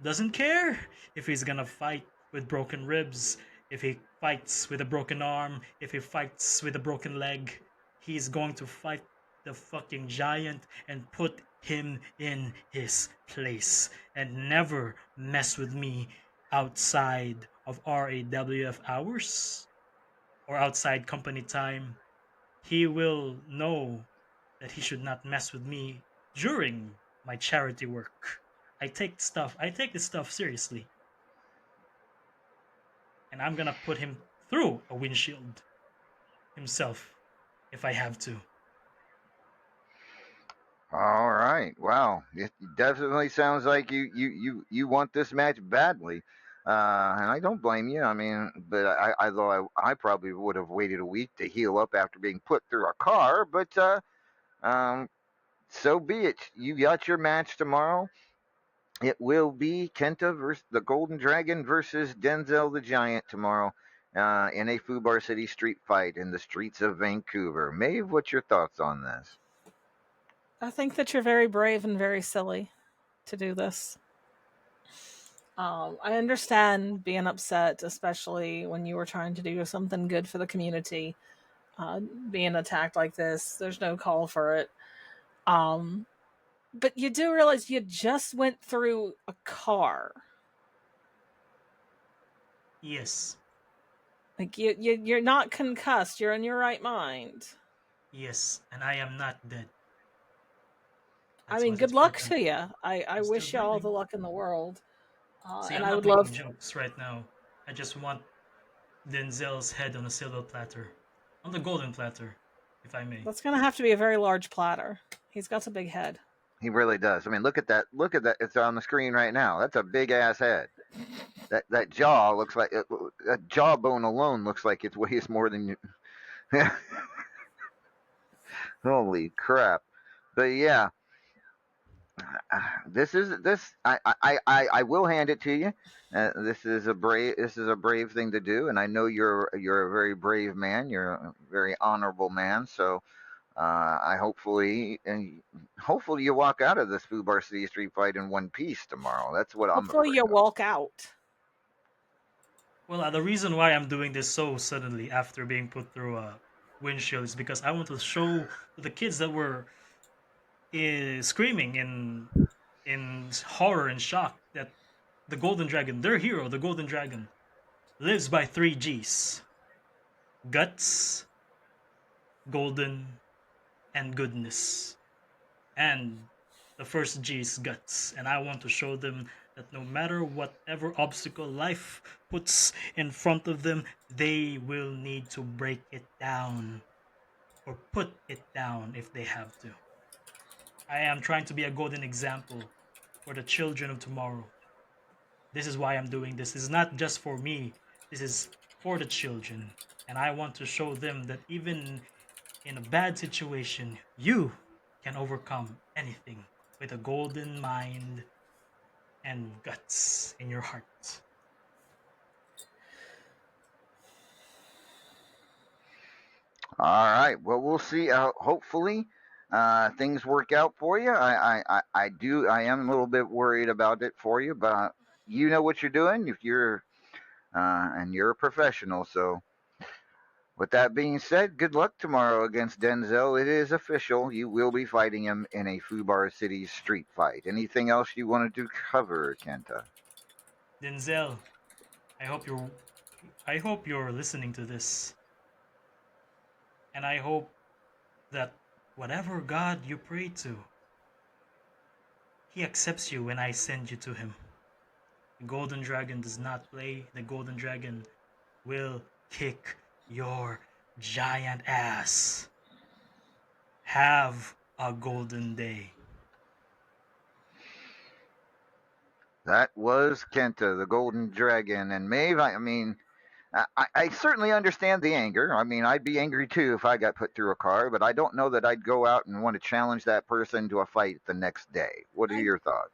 doesn't care if he's gonna fight with broken ribs, if he fights with a broken arm, if he fights with a broken leg. He's going to fight the fucking giant and put him in his place and never mess with me outside of RAWF hours or outside company time. He will know that he should not mess with me during my charity work. I take this stuff seriously. And I'm gonna put him through a windshield himself if I have to. All right. Wow. It definitely sounds like you want this match badly. And I don't blame you. I mean, but I probably would have waited a week to heal up after being put through a car. But so be it. You got your match tomorrow. It will be Kenta versus the Golden Dragon versus Denzel the Giant tomorrow in a Fubar City street fight in the streets of Vancouver. Maeve, what's your thoughts on this? I think that you're very brave and very silly to do this. I understand being upset, especially when you were trying to do something good for the community. Being attacked like this, there's no call for it. But you do realize you just went through a car. Yes. Like you're not concussed. You're in your right mind. Yes, and I am not dead. I mean, good luck to you. I wish you all the luck in the world. See, and I'm I not would love jokes right now. I just want Denzel's head on a silver platter, on the golden platter, if I may. That's gonna have to be a very large platter. He's got a big head. He really does. I mean, look at that. Look at that. It's on the screen right now. That's a big ass head. That jaw looks like that jawbone alone looks like it weighs more than you. Holy crap! But yeah, I will hand it to you. This is a brave thing to do, and I know you're a very brave man. You're a very honorable man. So I hopefully you walk out of this Fubar City Street fight in one piece tomorrow. That's what I'm Hopefully afraid you of. walk out. Well, the reason why I'm doing this so suddenly after being put through a windshield is because I want to show to the kids that were screaming in horror and shock that the Golden Dragon, their hero, the Golden Dragon, lives by 3 G's: guts, golden, and goodness. And the first G is guts. And I want to show them that no matter whatever obstacle life puts in front of them, they will need to break it down or put it down if they have to. I am trying to be a golden example for the children of tomorrow. This is why I'm doing this. This is not just for me, this is for the children. And I want to show them that even in a bad situation, you can overcome anything with a golden mind and guts in your heart. All right. Well, we'll see. Hopefully, things work out for you. I am a little bit worried about it for you, but you know what you're doing. If you're and you're a professional, so with that being said, good luck tomorrow against Denzel. It is official. You will be fighting him in a Fubar City street fight. Anything else you wanted to cover, Kenta? Denzel, I hope you're I hope you're listening to this. And I hope that whatever God you pray to, he accepts you when I send you to him. The Golden Dragon does not play. The Golden Dragon will kick your giant ass. Have a golden day. That was Kenta, the Golden Dragon, and Maeve. I mean, I certainly understand the anger. I mean, I'd be angry too if I got put through a car, but I don't know that I'd go out and want to challenge that person to a fight the next day. What are I, your thoughts?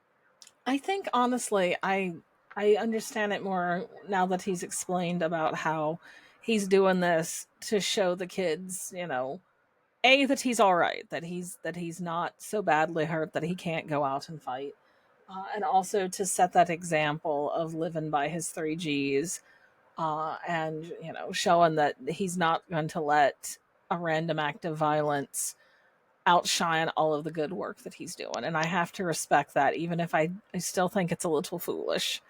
I think honestly, I understand it more now that he's explained about how he's doing this to show the kids, that he's all right, that he's not so badly hurt that he can't go out and fight, and also to set that example of living by his 3 Gs, and showing that he's not going to let a random act of violence outshine all of the good work that he's doing. And I have to respect that, even if I still think it's a little foolish.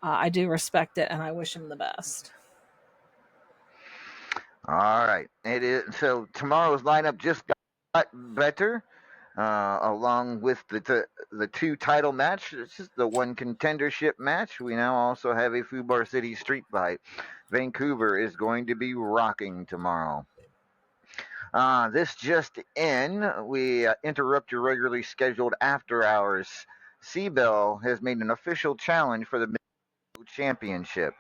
I do respect it, and I wish him the best. All right, it is. So tomorrow's lineup just got better, along with the two title match. It's just the one contendership match. We now also have a Fubar City street fight. Vancouver is going to be rocking tomorrow. This just in, we interrupt your regularly scheduled after hours. Seabell has made an official challenge for the championship.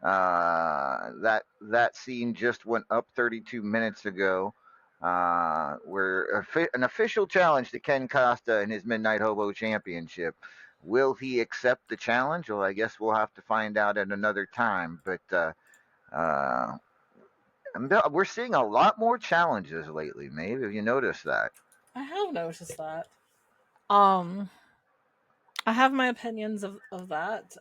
That scene just went up 32 minutes ago. Where an official challenge to Ken Costa in his Midnight Hobo Championship. Will he accept the challenge? Well, I guess we'll have to find out at another time. But we're seeing a lot more challenges lately. Maybe have you noticed that? I have noticed that. Um, I have my opinions of that.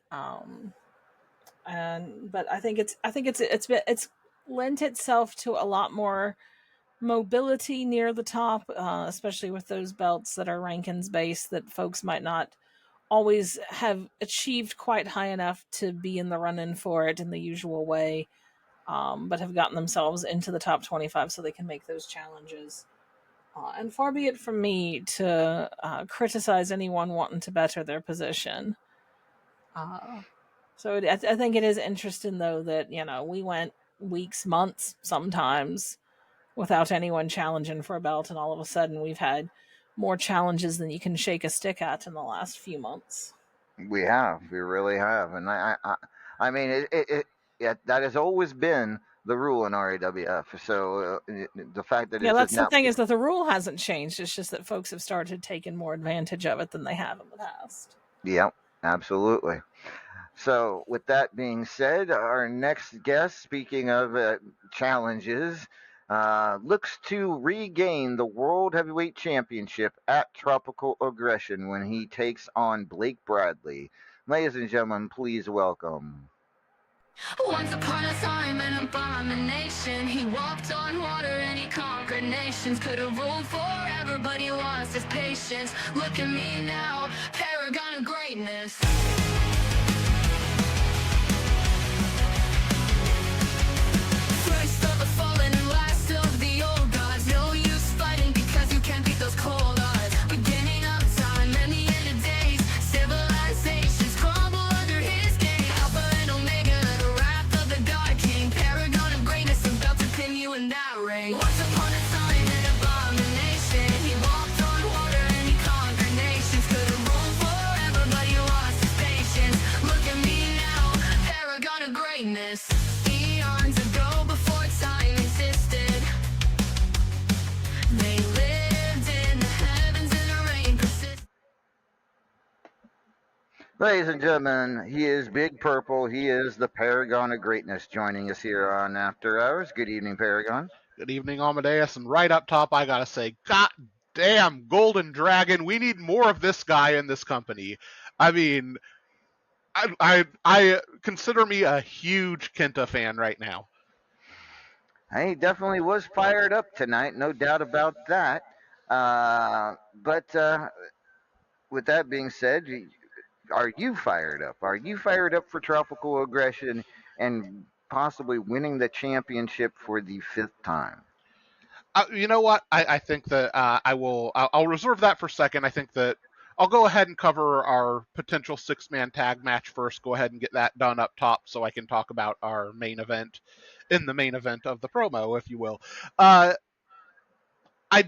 But I think it's lent itself to a lot more mobility near the top, especially with those belts that are rankings based that folks might not always have achieved quite high enough to be in the run-in for it in the usual way, but have gotten themselves into the top 25 so they can make those challenges. And far be it from me to criticize anyone wanting to better their position. I think it is interesting, though, that we went weeks, months, sometimes without anyone challenging for a belt, and all of a sudden we've had more challenges than you can shake a stick at in the last few months. We have, we really have, and I mean, yeah, that has always been the rule in RAWF. So the fact that Yeah, it's just that's the now, thing, is that the rule hasn't changed. It's just that folks have started taking more advantage of it than they have in the past. yeah, absolutely. So, with that being said, our next guest, speaking of challenges, looks to regain the World Heavyweight Championship at Tropical Aggression when he takes on Blake Bradley. Ladies and gentlemen, please welcome. Once upon a time, an abomination. He walked on water and he conquered nations. Could have ruled forever, but he lost his patience. Look at me now, paragon of greatness. First of the fallen and last of the old gods. No use fighting because you can't beat those cold odds. Beginning of time and the end of days. Civilizations crumble under his gaze. Alpha and Omega, the wrath of the God King. Paragon of greatness, about to pin you in that ring. Once upon a time, an abomination. He walked on water and he conquered nations. Could have ruled forever, but he lost his patience. Look at me now, paragon of greatness. Eons ago, before time existed, they lived in the heavens and the rain persisted. Ladies and gentlemen, he is Big Purple. He is the Paragon of Greatness joining us here on After Hours. Good evening, Paragon. Good evening, Amadeus. And right up top, I gotta say, God damn, Golden Dragon, we need more of this guy in this company. I mean, I consider me a huge Kenta fan right now. He definitely was fired up tonight, no doubt about that. But with that being said, are you fired up? Are you fired up for Tropical Aggression and possibly winning the championship for the fifth time? You know what? I think that I will. I'll reserve that for a second. I think that I'll go ahead and cover our potential six-man tag match first. Go ahead and get that done up top, so I can talk about our main event in the main event of the promo, if you will. I'd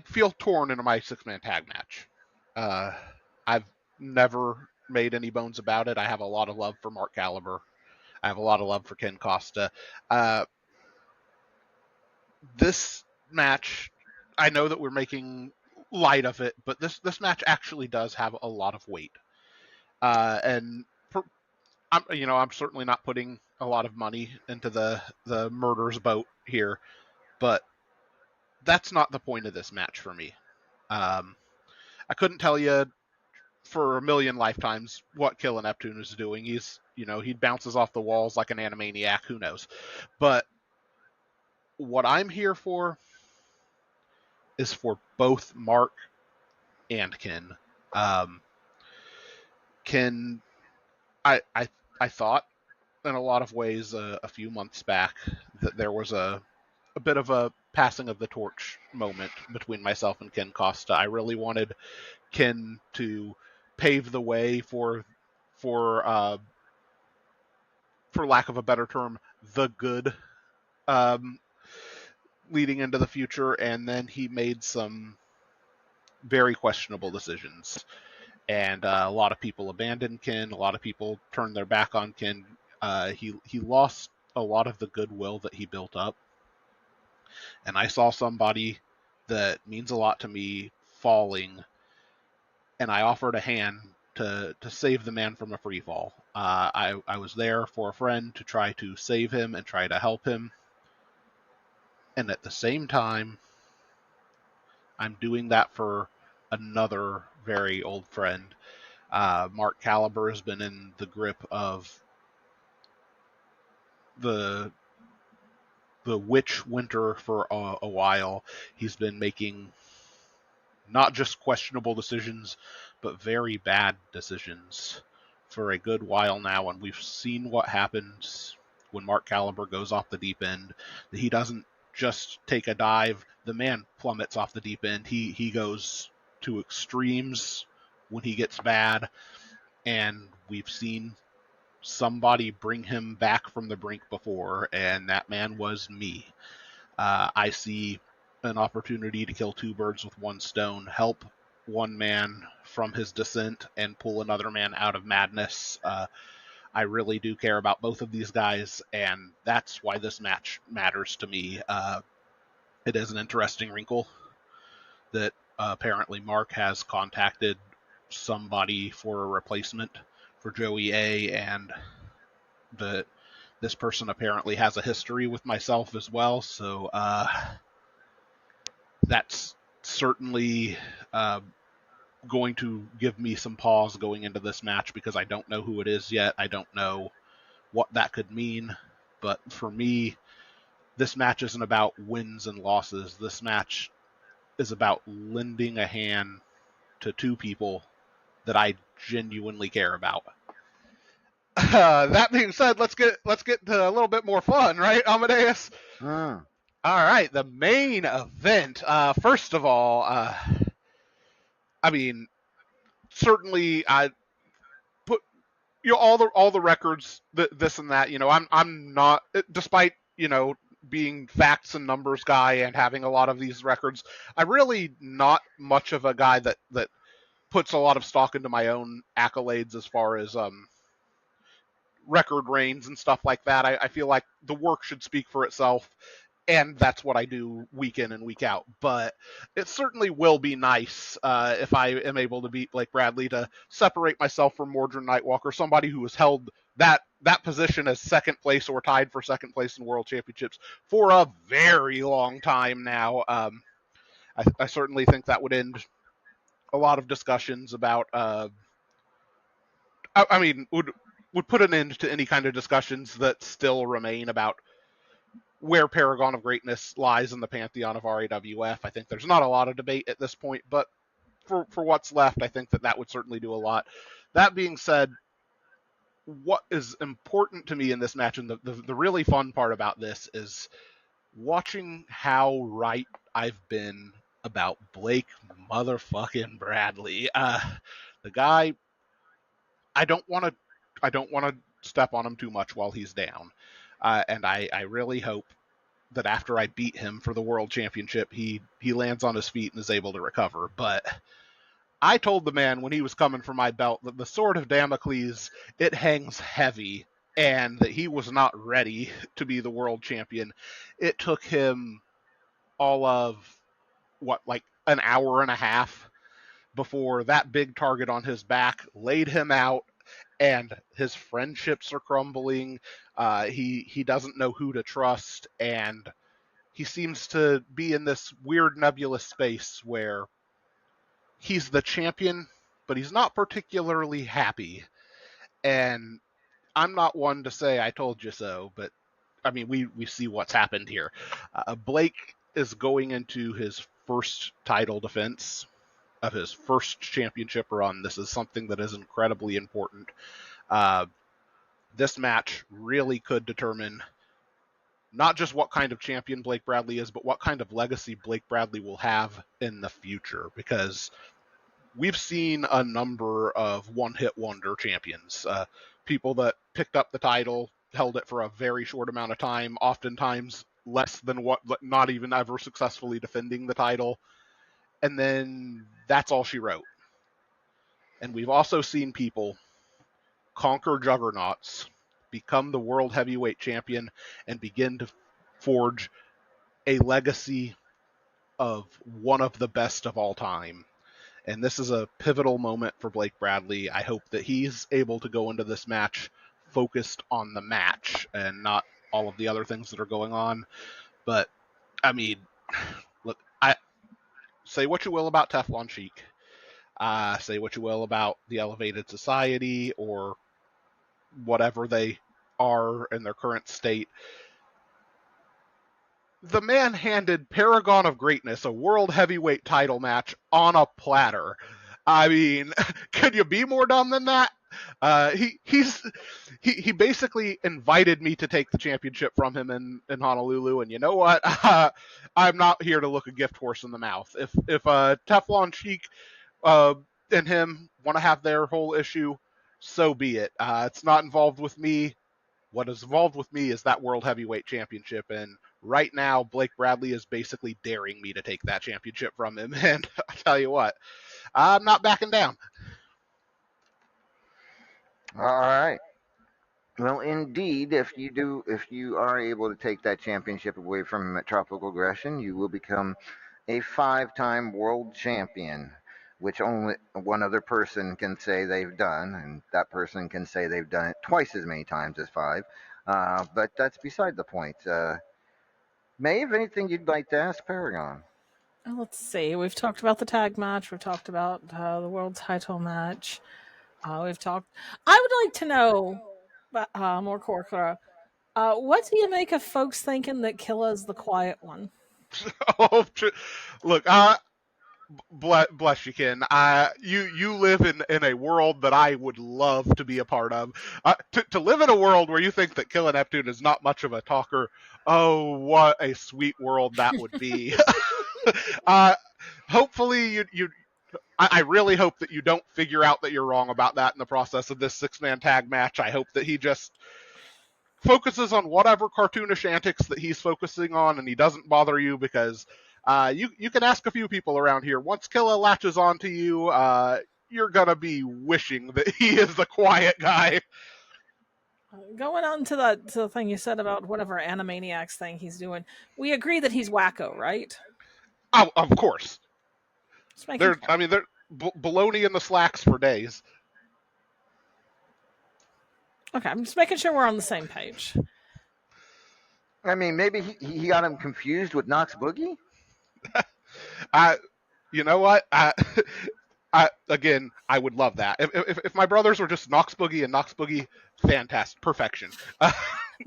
feel torn in my six-man tag match. Uh, I've never made any bones about it. I have a lot of love for Mark Caliber. I have a lot of love for Ken Costa. Uh, this match, I know that we're making light of it, but this match actually does have a lot of weight. And I'm certainly not putting a lot of money into the murder's boat here, but that's not the point of this match for me. I couldn't tell you for a million lifetimes what Killer Neptune is doing. He bounces off the walls like an animaniac. Who knows? But what I'm here for is for both Mark and Ken. Ken, I thought in a lot of ways a few months back that there was a bit of a passing of the torch moment between myself and Ken Costa. I really wanted Ken to pave the way for for lack of a better term, the good um, leading into the future, and then he made some very questionable decisions. And a lot of people abandoned Ken. A lot of people turned their back on Ken. He lost a lot of the goodwill that he built up. And I saw somebody that means a lot to me falling, and I offered a hand to save the man from a free fall. I was there for a friend to try to save him and try to help him. And at the same time, I'm doing that for another very old friend. Mark Caliber has been in the grip of the witch winter for a while. He's been making not just questionable decisions, but very bad decisions for a good while now, and we've seen what happens when Mark Caliber goes off the deep end. He doesn't just take a dive; the man plummets off the deep end. He goes to extremes when he gets bad, and we've seen somebody bring him back from the brink before, and that man was me. I see an opportunity to kill two birds with one stone, help one man from his descent and pull another man out of madness. I really do care about both of these guys, and that's why this match matters to me. It is an interesting wrinkle that apparently Mark has contacted somebody for a replacement for Joey A, and that this person apparently has a history with myself as well, so that's certainly going to give me some pause going into this match because I don't know who it is yet. I don't know what that could mean, but for me, this match isn't about wins and losses. This match is about lending a hand to two people that I genuinely care about. That being said, let's get to a little bit more fun, right, Amadeus? Mm. All right, the main event. First of all, I mean, certainly I put all the records, this and that. I'm not, despite being facts and numbers guy and having a lot of these records. I'm really not much of a guy that puts a lot of stock into my own accolades as far as record reigns and stuff like that. I feel like the work should speak for itself, and that's what I do week in and week out. But it certainly will be nice if I am able to beat Blake Bradley, to separate myself from Mordred Nightwalker, somebody who has held that position as second place or tied for second place in World Championships for a very long time now. I certainly think that would end a lot of discussions about. I mean, would put an end to any kind of discussions that still remain about where Paragon of Greatness lies in the pantheon of RAWF. I think there's not a lot of debate at this point, but for what's left, I think that would certainly do a lot. That being said, what is important to me in this match, and the really fun part about this, is watching how right I've been about Blake motherfucking Bradley. The guy, I don't want to step on him too much while he's down, and I really hope that after I beat him for the World Championship, he lands on his feet and is able to recover. But I told the man when he was coming for my belt that the sword of Damocles, it hangs heavy, and that he was not ready to be the world champion. It took him all of, like an hour and a half before that big target on his back laid him out, and his friendships are crumbling. He doesn't know who to trust, and he seems to be in this weird nebulous space where he's the champion, but he's not particularly happy. And I'm not one to say I told you so, but I mean, we see what's happened here. Blake is going into his first title defense of his first championship run. This is something that is incredibly important. This match really could determine not just what kind of champion Blake Bradley is, but what kind of legacy Blake Bradley will have in the future, because we've seen a number of one-hit wonder champions, people that picked up the title, held it for a very short amount of time, oftentimes less than not even ever successfully defending the title, and then that's all she wrote. And we've also seen people conquer juggernauts, become the world heavyweight champion, and begin to forge a legacy of one of the best of all time. And this is a pivotal moment for Blake Bradley. I hope that he's able to go into this match focused on the match and not all of the other things that are going on. But, I mean, look, I say what you will about Teflon Sheik. Say what you will about the Elevated Society or whatever they are in their current state. The man handed Paragon of Greatness a world heavyweight title match on a platter. I mean, could you be more dumb than that? He basically invited me to take the championship from him in Honolulu, and you know what? I'm not here to look a gift horse in the mouth. If Teflon Sheik and him want to have their whole issue, so be it. It's not involved with me. What is involved with me is that World Heavyweight Championship, and right now Blake Bradley is basically daring me to take that championship from him. And I tell you what, I'm not backing down. All right. Well, indeed, if you are able to take that championship away from him at Tropical Aggression, you will become a five-time world champion, which only one other person can say they've done, and that person can say they've done it twice as many times as five. But that's beside the point. Maeve, anything you'd like to ask Paragon? Let's see. We've talked about the tag match. We've talked about the world title match. We've talked. I would like to know more, Corkra. What do you make of folks thinking that Killa's the quiet one? Oh, look, bless you, Ken. You live in a world that I would love to be a part of. To live in a world where you think that Killa Neptune is not much of a talker, oh, what a sweet world that would be. Hopefully I really hope that you don't figure out that you're wrong about that in the process of this 6-man tag match. I hope that he just focuses on whatever cartoonish antics that he's focusing on, and he doesn't bother you, because you can ask a few people around here. Once Killa latches onto you, you're gonna be wishing that he is the quiet guy. Going on to the thing you said about whatever Animaniacs thing he's doing, we agree that he's wacko, right? Oh, of course. Just making They're baloney in the slacks for days. Okay, I'm just making sure we're on the same page. I mean, maybe he got him confused with Knox Boogie. You know what? Again, I would love that. If my brothers were just Knox Boogie and Knox Boogie, fantastic, perfection.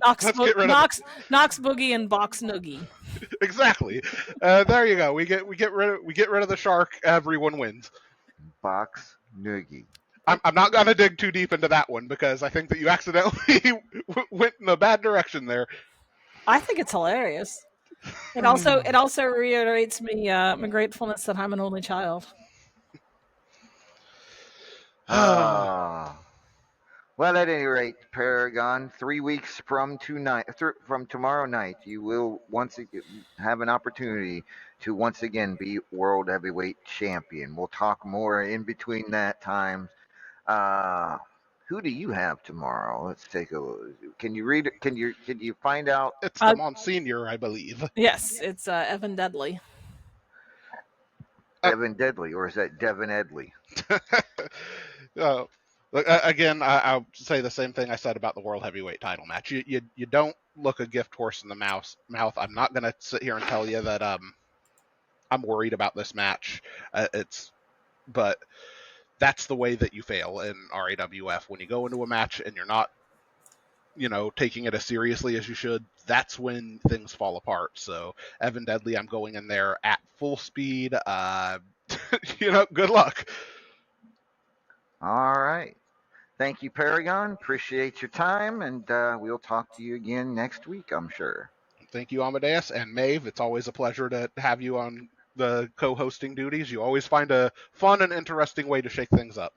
Knox Boogie and Box Noogie. Exactly. There you go. We get rid of the shark. Everyone wins. Box Noogie. I'm not gonna dig too deep into that one, because I think that you accidentally went in a bad direction there. I think it's hilarious. It also reiterates me my gratefulness that I'm an only child. Well, at any rate, Paragon, 3 weeks from tomorrow night, you will once again have an opportunity to once again be world heavyweight champion. We'll talk more in between that time. Who do you have tomorrow? Let's take a look. Can you read it? Can you find out? It's the Monsignor, I believe. Yes, it's Evan Deadly. Evan Deadly, or is that Devin Edley? Again, I'll say the same thing I said about the World Heavyweight title match. You don't look a gift horse in the mouth. I'm not going to sit here and tell you that I'm worried about this match. But that's the way that you fail in RAWF. When you go into a match and you're not, taking it as seriously as you should, that's when things fall apart. So Evan Deadly, I'm going in there at full speed. Good luck. All right. Thank you, Paragon. Appreciate your time, and we'll talk to you again next week, I'm sure. Thank you, Amadeus. And Maeve, it's always a pleasure to have you on the co-hosting duties. You always find a fun and interesting way to shake things up.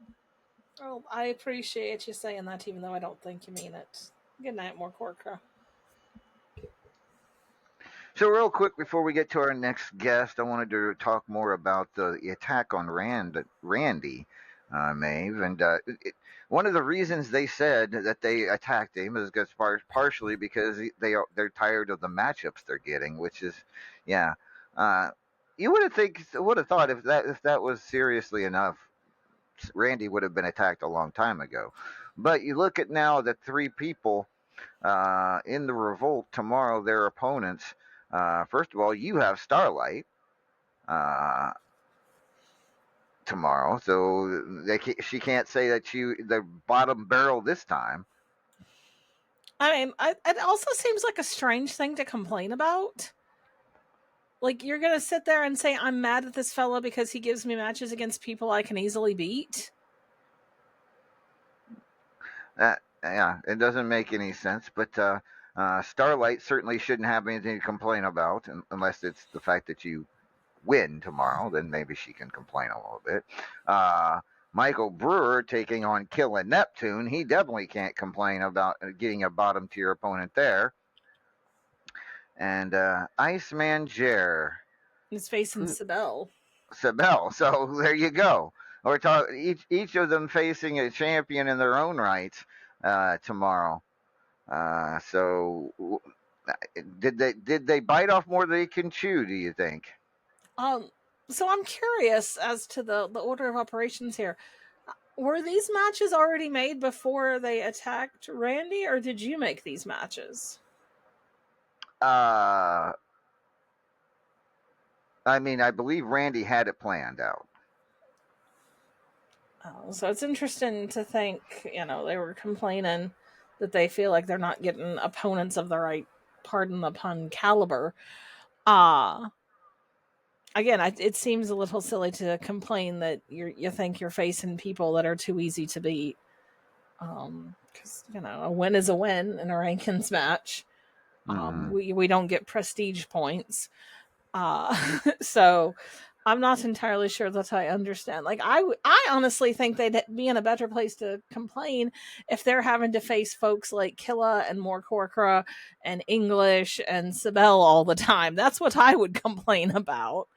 Oh, I appreciate you saying that, even though I don't think you mean it. Good night, more Corkra. So real quick, before we get to our next guest, I wanted to talk more about the attack on Randy, Maeve. And one of the reasons they said that they attacked him is partially because they're tired of the matchups they're getting, which is, yeah. You would have thought if that was seriously enough, Randy would have been attacked a long time ago. But you look at now the three people in the revolt tomorrow, their opponents. First of all, you have Starlight tomorrow, so she can't say that the bottom barrel this time. I mean, it also seems like a strange thing to complain about. Like, you're gonna sit there and say, I'm mad at this fella because he gives me matches against people I can easily beat? Yeah, it doesn't make any sense, but Starlight certainly shouldn't have anything to complain about, unless it's the fact that you win tomorrow. Then maybe she can complain a little bit. Michael Brewer taking on Killa Neptune. He definitely can't complain about getting a bottom tier opponent there. And Iceman Jer He's facing Sibel. Sabel. So there you go. We're each of them facing a champion in their own right tomorrow. So did they bite off more than they can chew? Do you think? So I'm curious as to the order of operations here. Were these matches already made before they attacked Randy, or did you make these matches? I mean, I believe Randy had it planned out. So it's interesting to think, they were complaining that they feel like they're not getting opponents of the right, pardon the pun, caliber. Again, it seems a little silly to complain that you think you're facing people that are too easy to beat. Because a win is a win in a rankings match. We don't get prestige points. So I'm not entirely sure that I understand. Like I honestly think they'd be in a better place to complain if they're having to face folks like Killa and Morcorcra and English and Sibel all the time. That's what I would complain about.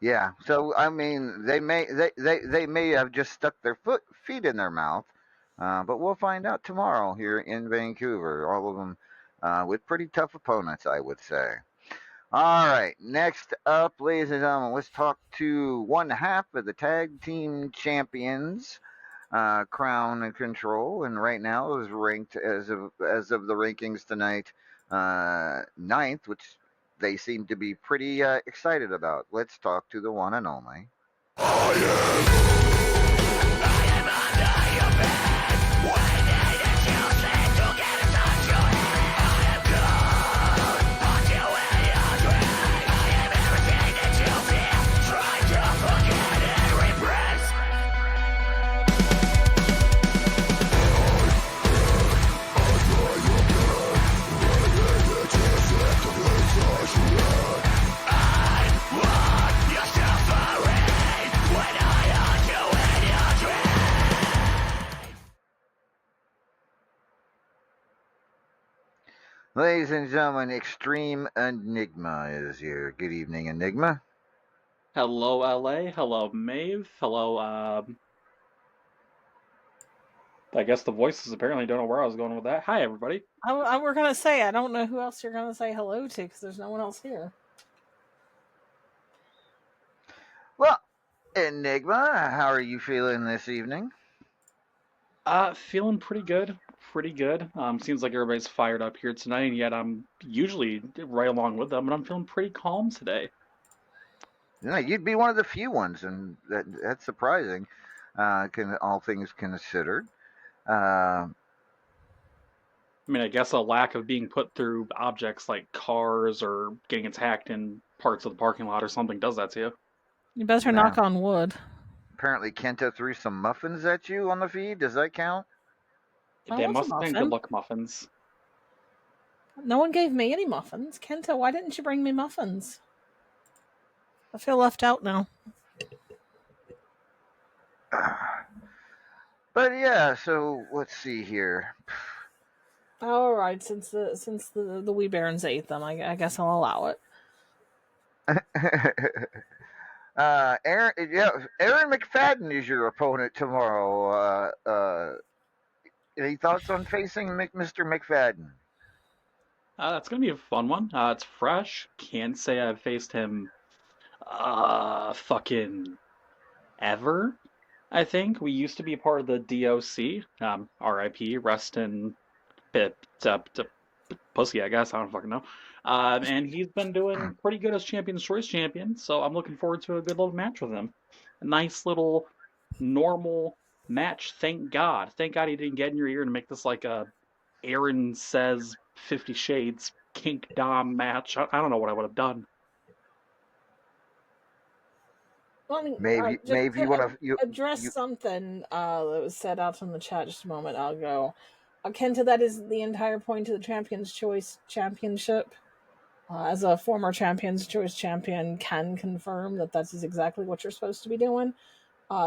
Yeah. So I mean, they may have just stuck their feet in their mouth, but we'll find out tomorrow here in Vancouver. All of them with pretty tough opponents, I would say. All right. Next up, ladies and gentlemen, let's talk to one half of the tag team champions. Crown and Control, and right now is ranked as of the rankings tonight, ninth, which they seem to be pretty excited about. Let's talk to the one and only. Ladies and gentlemen, Extreme Enigma is here. Good evening, Enigma. Hello, LA. Hello, Maeve. Hello, I guess the voices apparently don't know where I was going with that. Hi, everybody. We're going to say, I don't know who else you're going to say hello to because there's no one else here. Well, Enigma, how are you feeling this evening? Feeling pretty good. Pretty good. Seems like everybody's fired up here tonight, and yet I'm usually right along with them, and I'm feeling pretty calm today. Yeah, you'd be one of the few ones, and that's surprising. All things considered. I mean, I guess a lack of being put through objects like cars or getting attacked in parts of the parking lot or something does that to you. You better knock on wood. Apparently, Kenta threw some muffins at you on the feed. Does that count? They must have been good luck muffins. No one gave me any muffins. Kenta, why didn't you bring me muffins? I feel left out now. But yeah, so let's see here. All right, since the Wee Barons ate them, I guess I'll allow it. Aaron McFadden is your opponent tomorrow. Any thoughts on facing Mr. McFadden? That's gonna be a fun one. It's fresh. Can't say I've faced him fucking ever. I think we used to be part of the DOC. R.I.P. Rest in pussy, I guess. I don't fucking know. And he's been doing pretty good as Champion's Choice champion, so I'm looking forward to a good little match with him. A nice little normal match. Thank God. Thank God he didn't get in your ear to make this like a Aaron Says 50 Shades kink dom match. I don't know what I would have done. Well, I mean, maybe you want to address something that was said out in the chat just a moment ago. Kenta, that is the entire point of the Champion's Choice Championship. As a former Champion's Choice champion, can confirm that is exactly what you're supposed to be doing.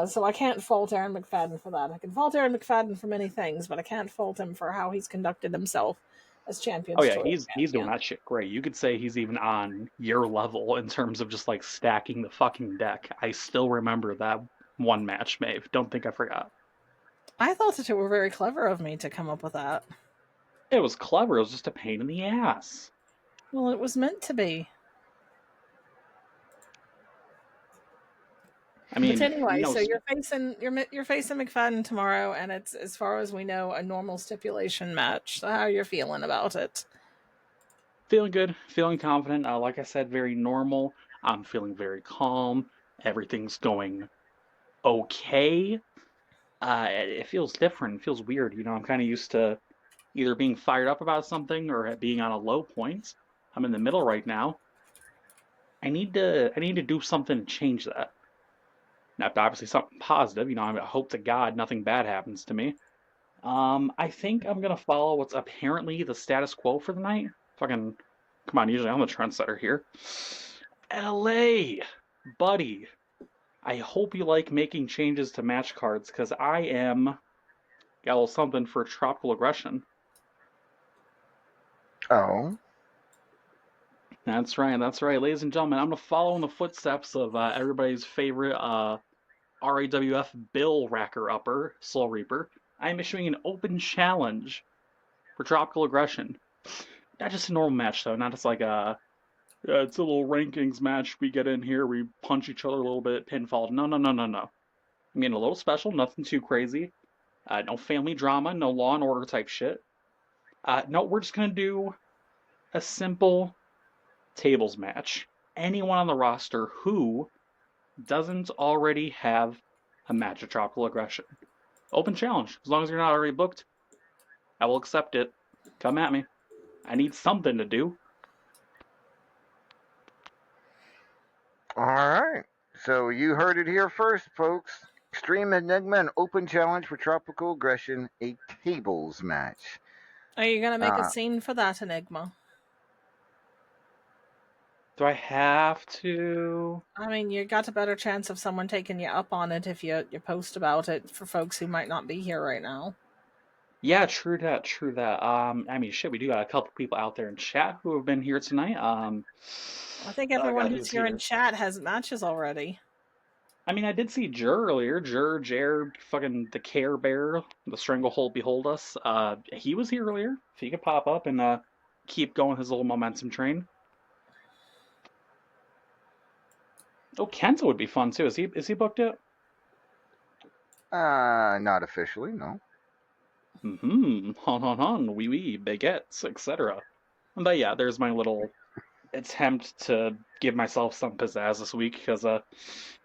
So I can't fault Aaron McFadden for that. I can fault Aaron McFadden for many things, but I can't fault him for how he's conducted himself as Champions Oh yeah, Tour he's doing champion. that shit great. You could say he's even on your level in terms of just like stacking the fucking deck. I still remember that one match, Maeve. Don't think I forgot. I thought that it were very clever of me to come up with that. It was clever. It was just a pain in the ass. Well, it was meant to be. I mean, But anyway, no, so you're facing McFadden tomorrow, and it's, as far as we know, a normal stipulation match. So how are you feeling about it? feeling good, feeling confident. Like I said, very normal. I'm feeling very calm. Everything's going okay. It feels different. It feels weird. You know, I'm kind of used to either being fired up about something or being on a low point. I'm in the middle right now. I need to do something to change that. Now, obviously something positive. You know, I hope to God nothing bad happens to me. I think I'm gonna follow what's apparently the status quo for the night. Fucking, come on, usually I'm the trendsetter here. LA, buddy. I hope you like making changes to match cards, because I am got a little something for tropical aggression. Oh. That's right, ladies and gentlemen. I'm gonna follow in the footsteps of everybody's favorite RAWF Bill Racker Upper, Soul Reaper. I am issuing an open challenge for tropical aggression. Not just a normal match though, not just like a it's a little rankings match. We get in here, we punch each other a little bit, pinfall. No. I'm getting a little special, nothing too crazy. No family drama, no Law and Order type shit. No, we're just gonna do a simple tables match. Anyone on the roster who doesn't already have a match of tropical aggression. Open challenge. As long as you're not already booked, I will accept it. Come at me. I need something to do. All right. So you heard it here first, folks. Extreme Enigma and Open Challenge for Tropical Aggression, a tables match. Are you going to make a Uh, scene for that, Enigma? Do I have to? I mean, you got a better chance of someone taking you up on it if you post about it for folks who might not be here right now. Yeah, true that, true that. I mean, shit, we do got a couple people out there in chat who have been here tonight. I think everyone God, who's here in chat has matches already. I mean, I did see Jur earlier. Jer, fucking the Care Bear, the Stranglehold Behold Us. He was here earlier. If he could pop up and keep going his little momentum train. Oh, Kenta would be fun too. Is he booked yet? not officially, no. Han, oui, baguettes, etc. But yeah, there's my little attempt to give myself some pizzazz this week because the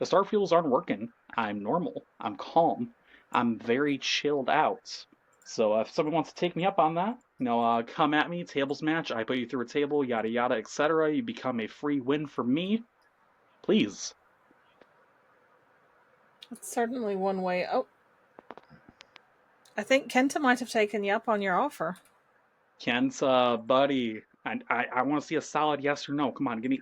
star fuels aren't working. I'm normal. I'm calm. I'm very chilled out. So if someone wants to take me up on that, you know, come at me. Tables match. I put you through a table, yada yada, etc. You become a free win for me. Please. That's certainly one way. Oh, I think Kenta might have taken you up on your offer. Kenta, buddy, I want to see a solid yes or no. Come on, give me.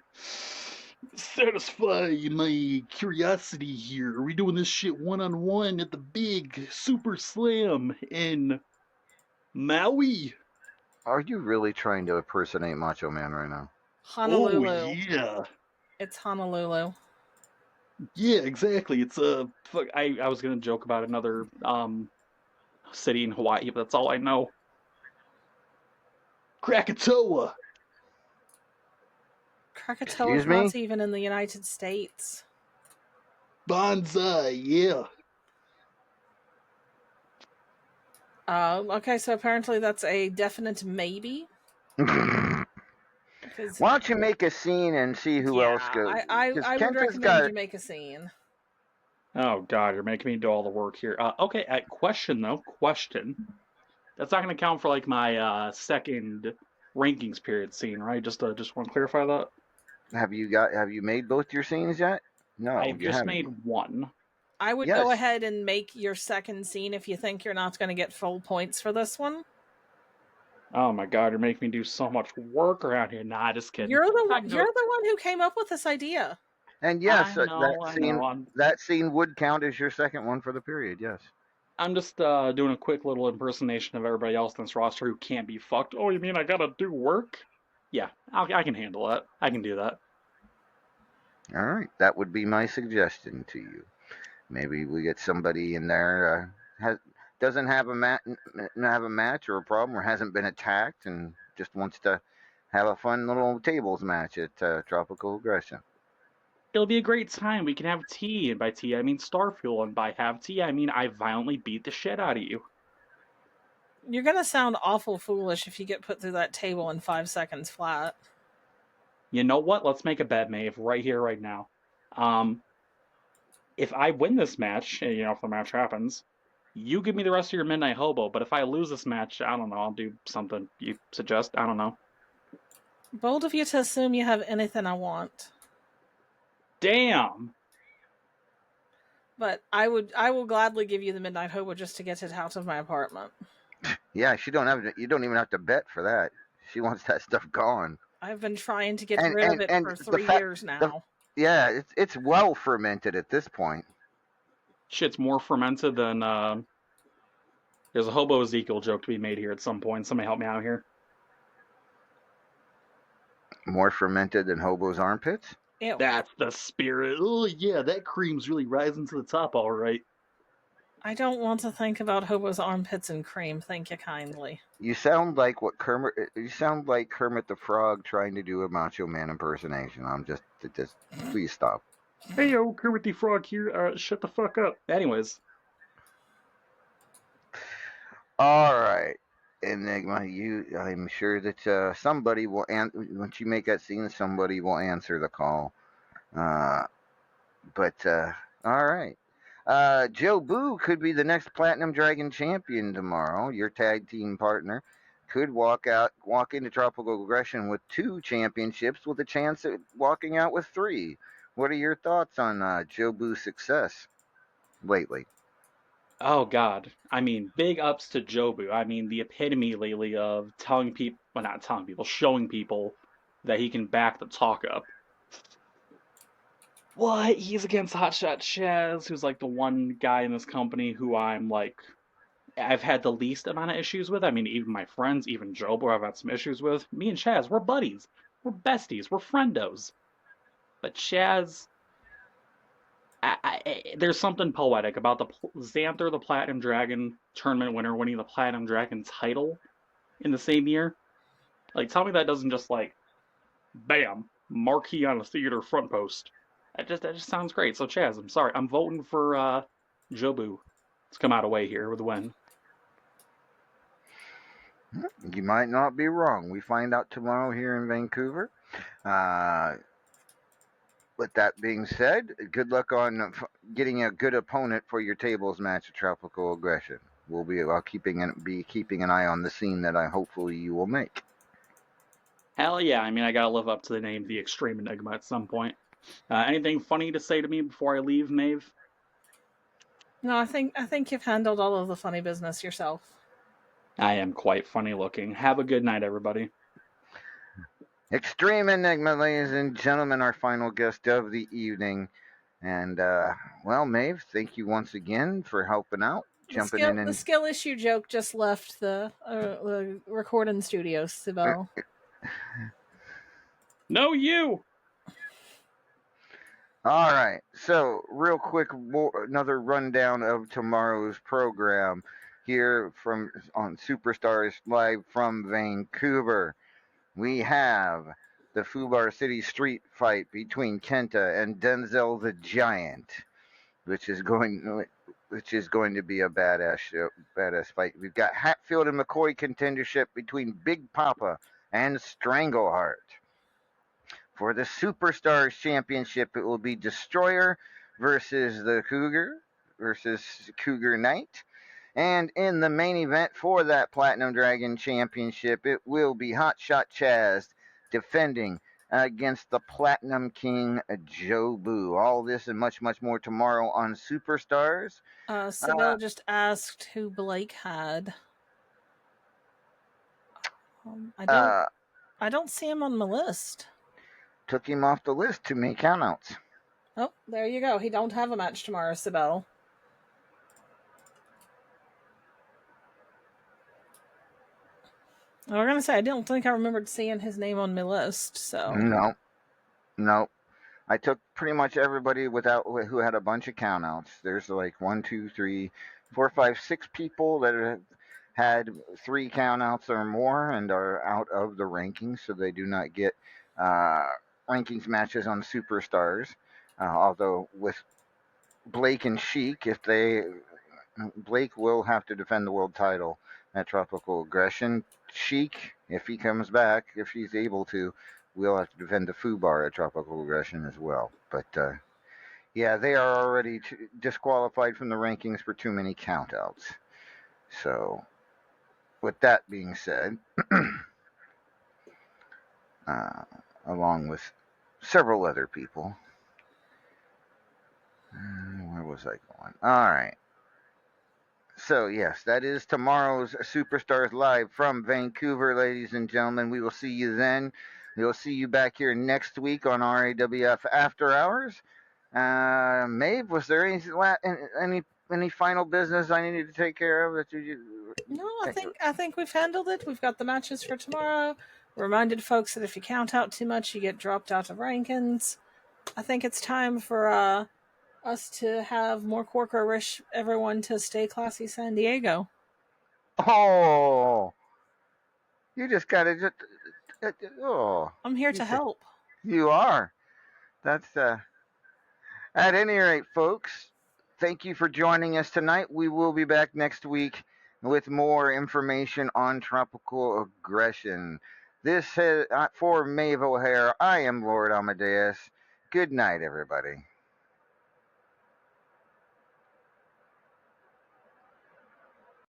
Satisfy my curiosity here. Are we doing this shit one-on-one at the big Super Slam in Maui? Are you really trying to impersonate Macho Man right now? Honolulu. Oh, yeah. It's Honolulu. Yeah, exactly. It's fuck. I was gonna joke about another city in Hawaii, but that's all I know. Krakatoa. Krakatoa's not even in the United States. Bonsai, yeah. Okay, so apparently that's a definite maybe. Why don't you make a scene and see who else goes? I would recommend you make a scene. Oh God, you're making me do all the work here. Okay, question. That's not going to count for like my second rankings period scene, right? Just want to clarify that. Have you made both your scenes yet? No, I've just made one. I would go ahead and make your second scene if you think you're not going to get full points for this one. Oh my God, you're making me do so much work around here. Nah, just kidding. You're the one who came up with this idea. And yes, that scene would count as your second one for the period. Yes. I'm just doing a quick little impersonation of everybody else in this roster who can't be fucked. Oh, you mean I gotta do work? Yeah, I can handle that. I can do that. All right, that would be my suggestion to you. Maybe we get somebody in there doesn't have a match or a problem, or hasn't been attacked, and just wants to have a fun little tables match at Tropical Aggression. It'll be a great time. We can have tea, and by tea I mean Starfuel, and by have tea I mean I violently beat the shit out of you. You're gonna sound awful foolish if you get put through that table in 5 seconds flat. You know what? Let's make a bet, Maeve, right here, right now. If I win this match, if the match happens, you give me the rest of your Midnight Hobo, but if I lose this match, I don't know, I'll do something you suggest. I don't know. Bold of you to assume you have anything I want. Damn! But I will gladly give you the Midnight Hobo just to get it out of my apartment. Yeah, you don't even have to bet for that. She wants that stuff gone. I've been trying to get rid of it for 3 years now. It's well fermented at this point. Shit's more fermented than there's a Hobo Ezekiel joke to be made here at some point. Somebody help me out here. More fermented than Hobo's armpits? Ew. That's the spirit. Oh yeah, that cream's really rising to the top, all right. I don't want to think about Hobo's armpits and cream. Thank you kindly. You sound like Kermit the Frog trying to do a Macho Man impersonation. Please stop. Hey yo, Kermit the Frog here. Shut the fuck up. Anyways. All right, Enigma. I'm sure that somebody will once you make that scene, somebody will answer the call. All right. Joe Boo could be the next Platinum Dragon champion tomorrow. Your tag team partner could walk into Tropical Aggression with 2 championships with a chance at walking out with 3. What are your thoughts on Joe Boo's success lately? Oh God. I mean, big ups to Joe Boo. I mean, the epitome lately of showing people that he can back the talk up. What? He's against Hotshot Chaz, who's like the one guy in this company who I've had the least amount of issues with. I mean, even my friends, even Jobo, I've had some issues with. Me and Chaz, we're buddies. We're besties. We're friendos. But Chaz, there's something poetic about the Xanther, the Platinum Dragon tournament winner, winning the Platinum Dragon title in the same year. Like, tell me that doesn't just bam, marquee on a theater front post. That just sounds great. So Chaz, I'm sorry, I'm voting for Jobu to come out away here with a win. You might not be wrong. We find out tomorrow here in Vancouver. With that being said, good luck on getting a good opponent for your tables match at Tropical Aggression. We'll be keeping an eye on the scene that hopefully you will make. Hell yeah! I mean, I gotta live up to the name, the Extreme Enigma, at some point. Anything funny to say to me before I leave, Maeve? No, I think you've handled all of the funny business yourself. I am quite funny looking. Have a good night, everybody. Extreme Enigma, ladies and gentlemen, our final guest of the evening. And, Maeve, thank you once again for helping out. The skill issue joke just left the recording studio, Sibel. No, you! All right. So, real quick, another rundown of tomorrow's program here on Superstars Live from Vancouver. We have the Fubar City Street fight between Kenta and Denzel the Giant, which is going to be a badass fight. We've got Hatfield and McCoy contendership between Big Papa and Strangleheart. For the Superstars Championship, it will be Destroyer versus the Cougar versus Cougar Knight. And in the main event for that Platinum Dragon Championship, it will be Hotshot Chaz defending against the Platinum King Joe Boo. All this and much, much more tomorrow on Superstars. Sibel just asked who Blake had. I don't see him on the list. Took him off the list to make countouts. Oh, there you go. He don't have a match tomorrow, Sibel. I was gonna say I don't think I remembered seeing his name on my list. So No, no. I took pretty much everybody who had a bunch of countouts. There's like 1, 2, 3, 4, 5, 6 people that have had 3 countouts or more and are out of the rankings, so they do not get uh, rankings matches on Superstars. Although with Blake and Sheik, if they Blake will have to defend the world title at Tropical Aggression. Sheik, if he comes back, if he's able to, will have to defend the Fubar at Tropical Aggression as well. But yeah, they are already disqualified from the rankings for too many countouts. So, with that being said, uh, along with several other people, where was I going? All right. So, yes, that is tomorrow's Superstars Live from Vancouver, ladies and gentlemen. We will see you then. We'll see you back here next week on RAWF After Hours. Maeve, was there any final business I needed to take care of that you? no, I think we've handled it. We've got the matches for tomorrow. Reminded folks that if you count out too much, you get dropped out of rankings. I think it's time for us to have more Corker wish everyone to stay classy San Diego. Oh, you just gotta just. Oh, I'm here to help. you are. That's At any rate, folks, thank you for joining us tonight. We will be back next week with more information on tropical aggression. This is for Maeve O'Hare. I am Lord Amadeus. Good night, everybody.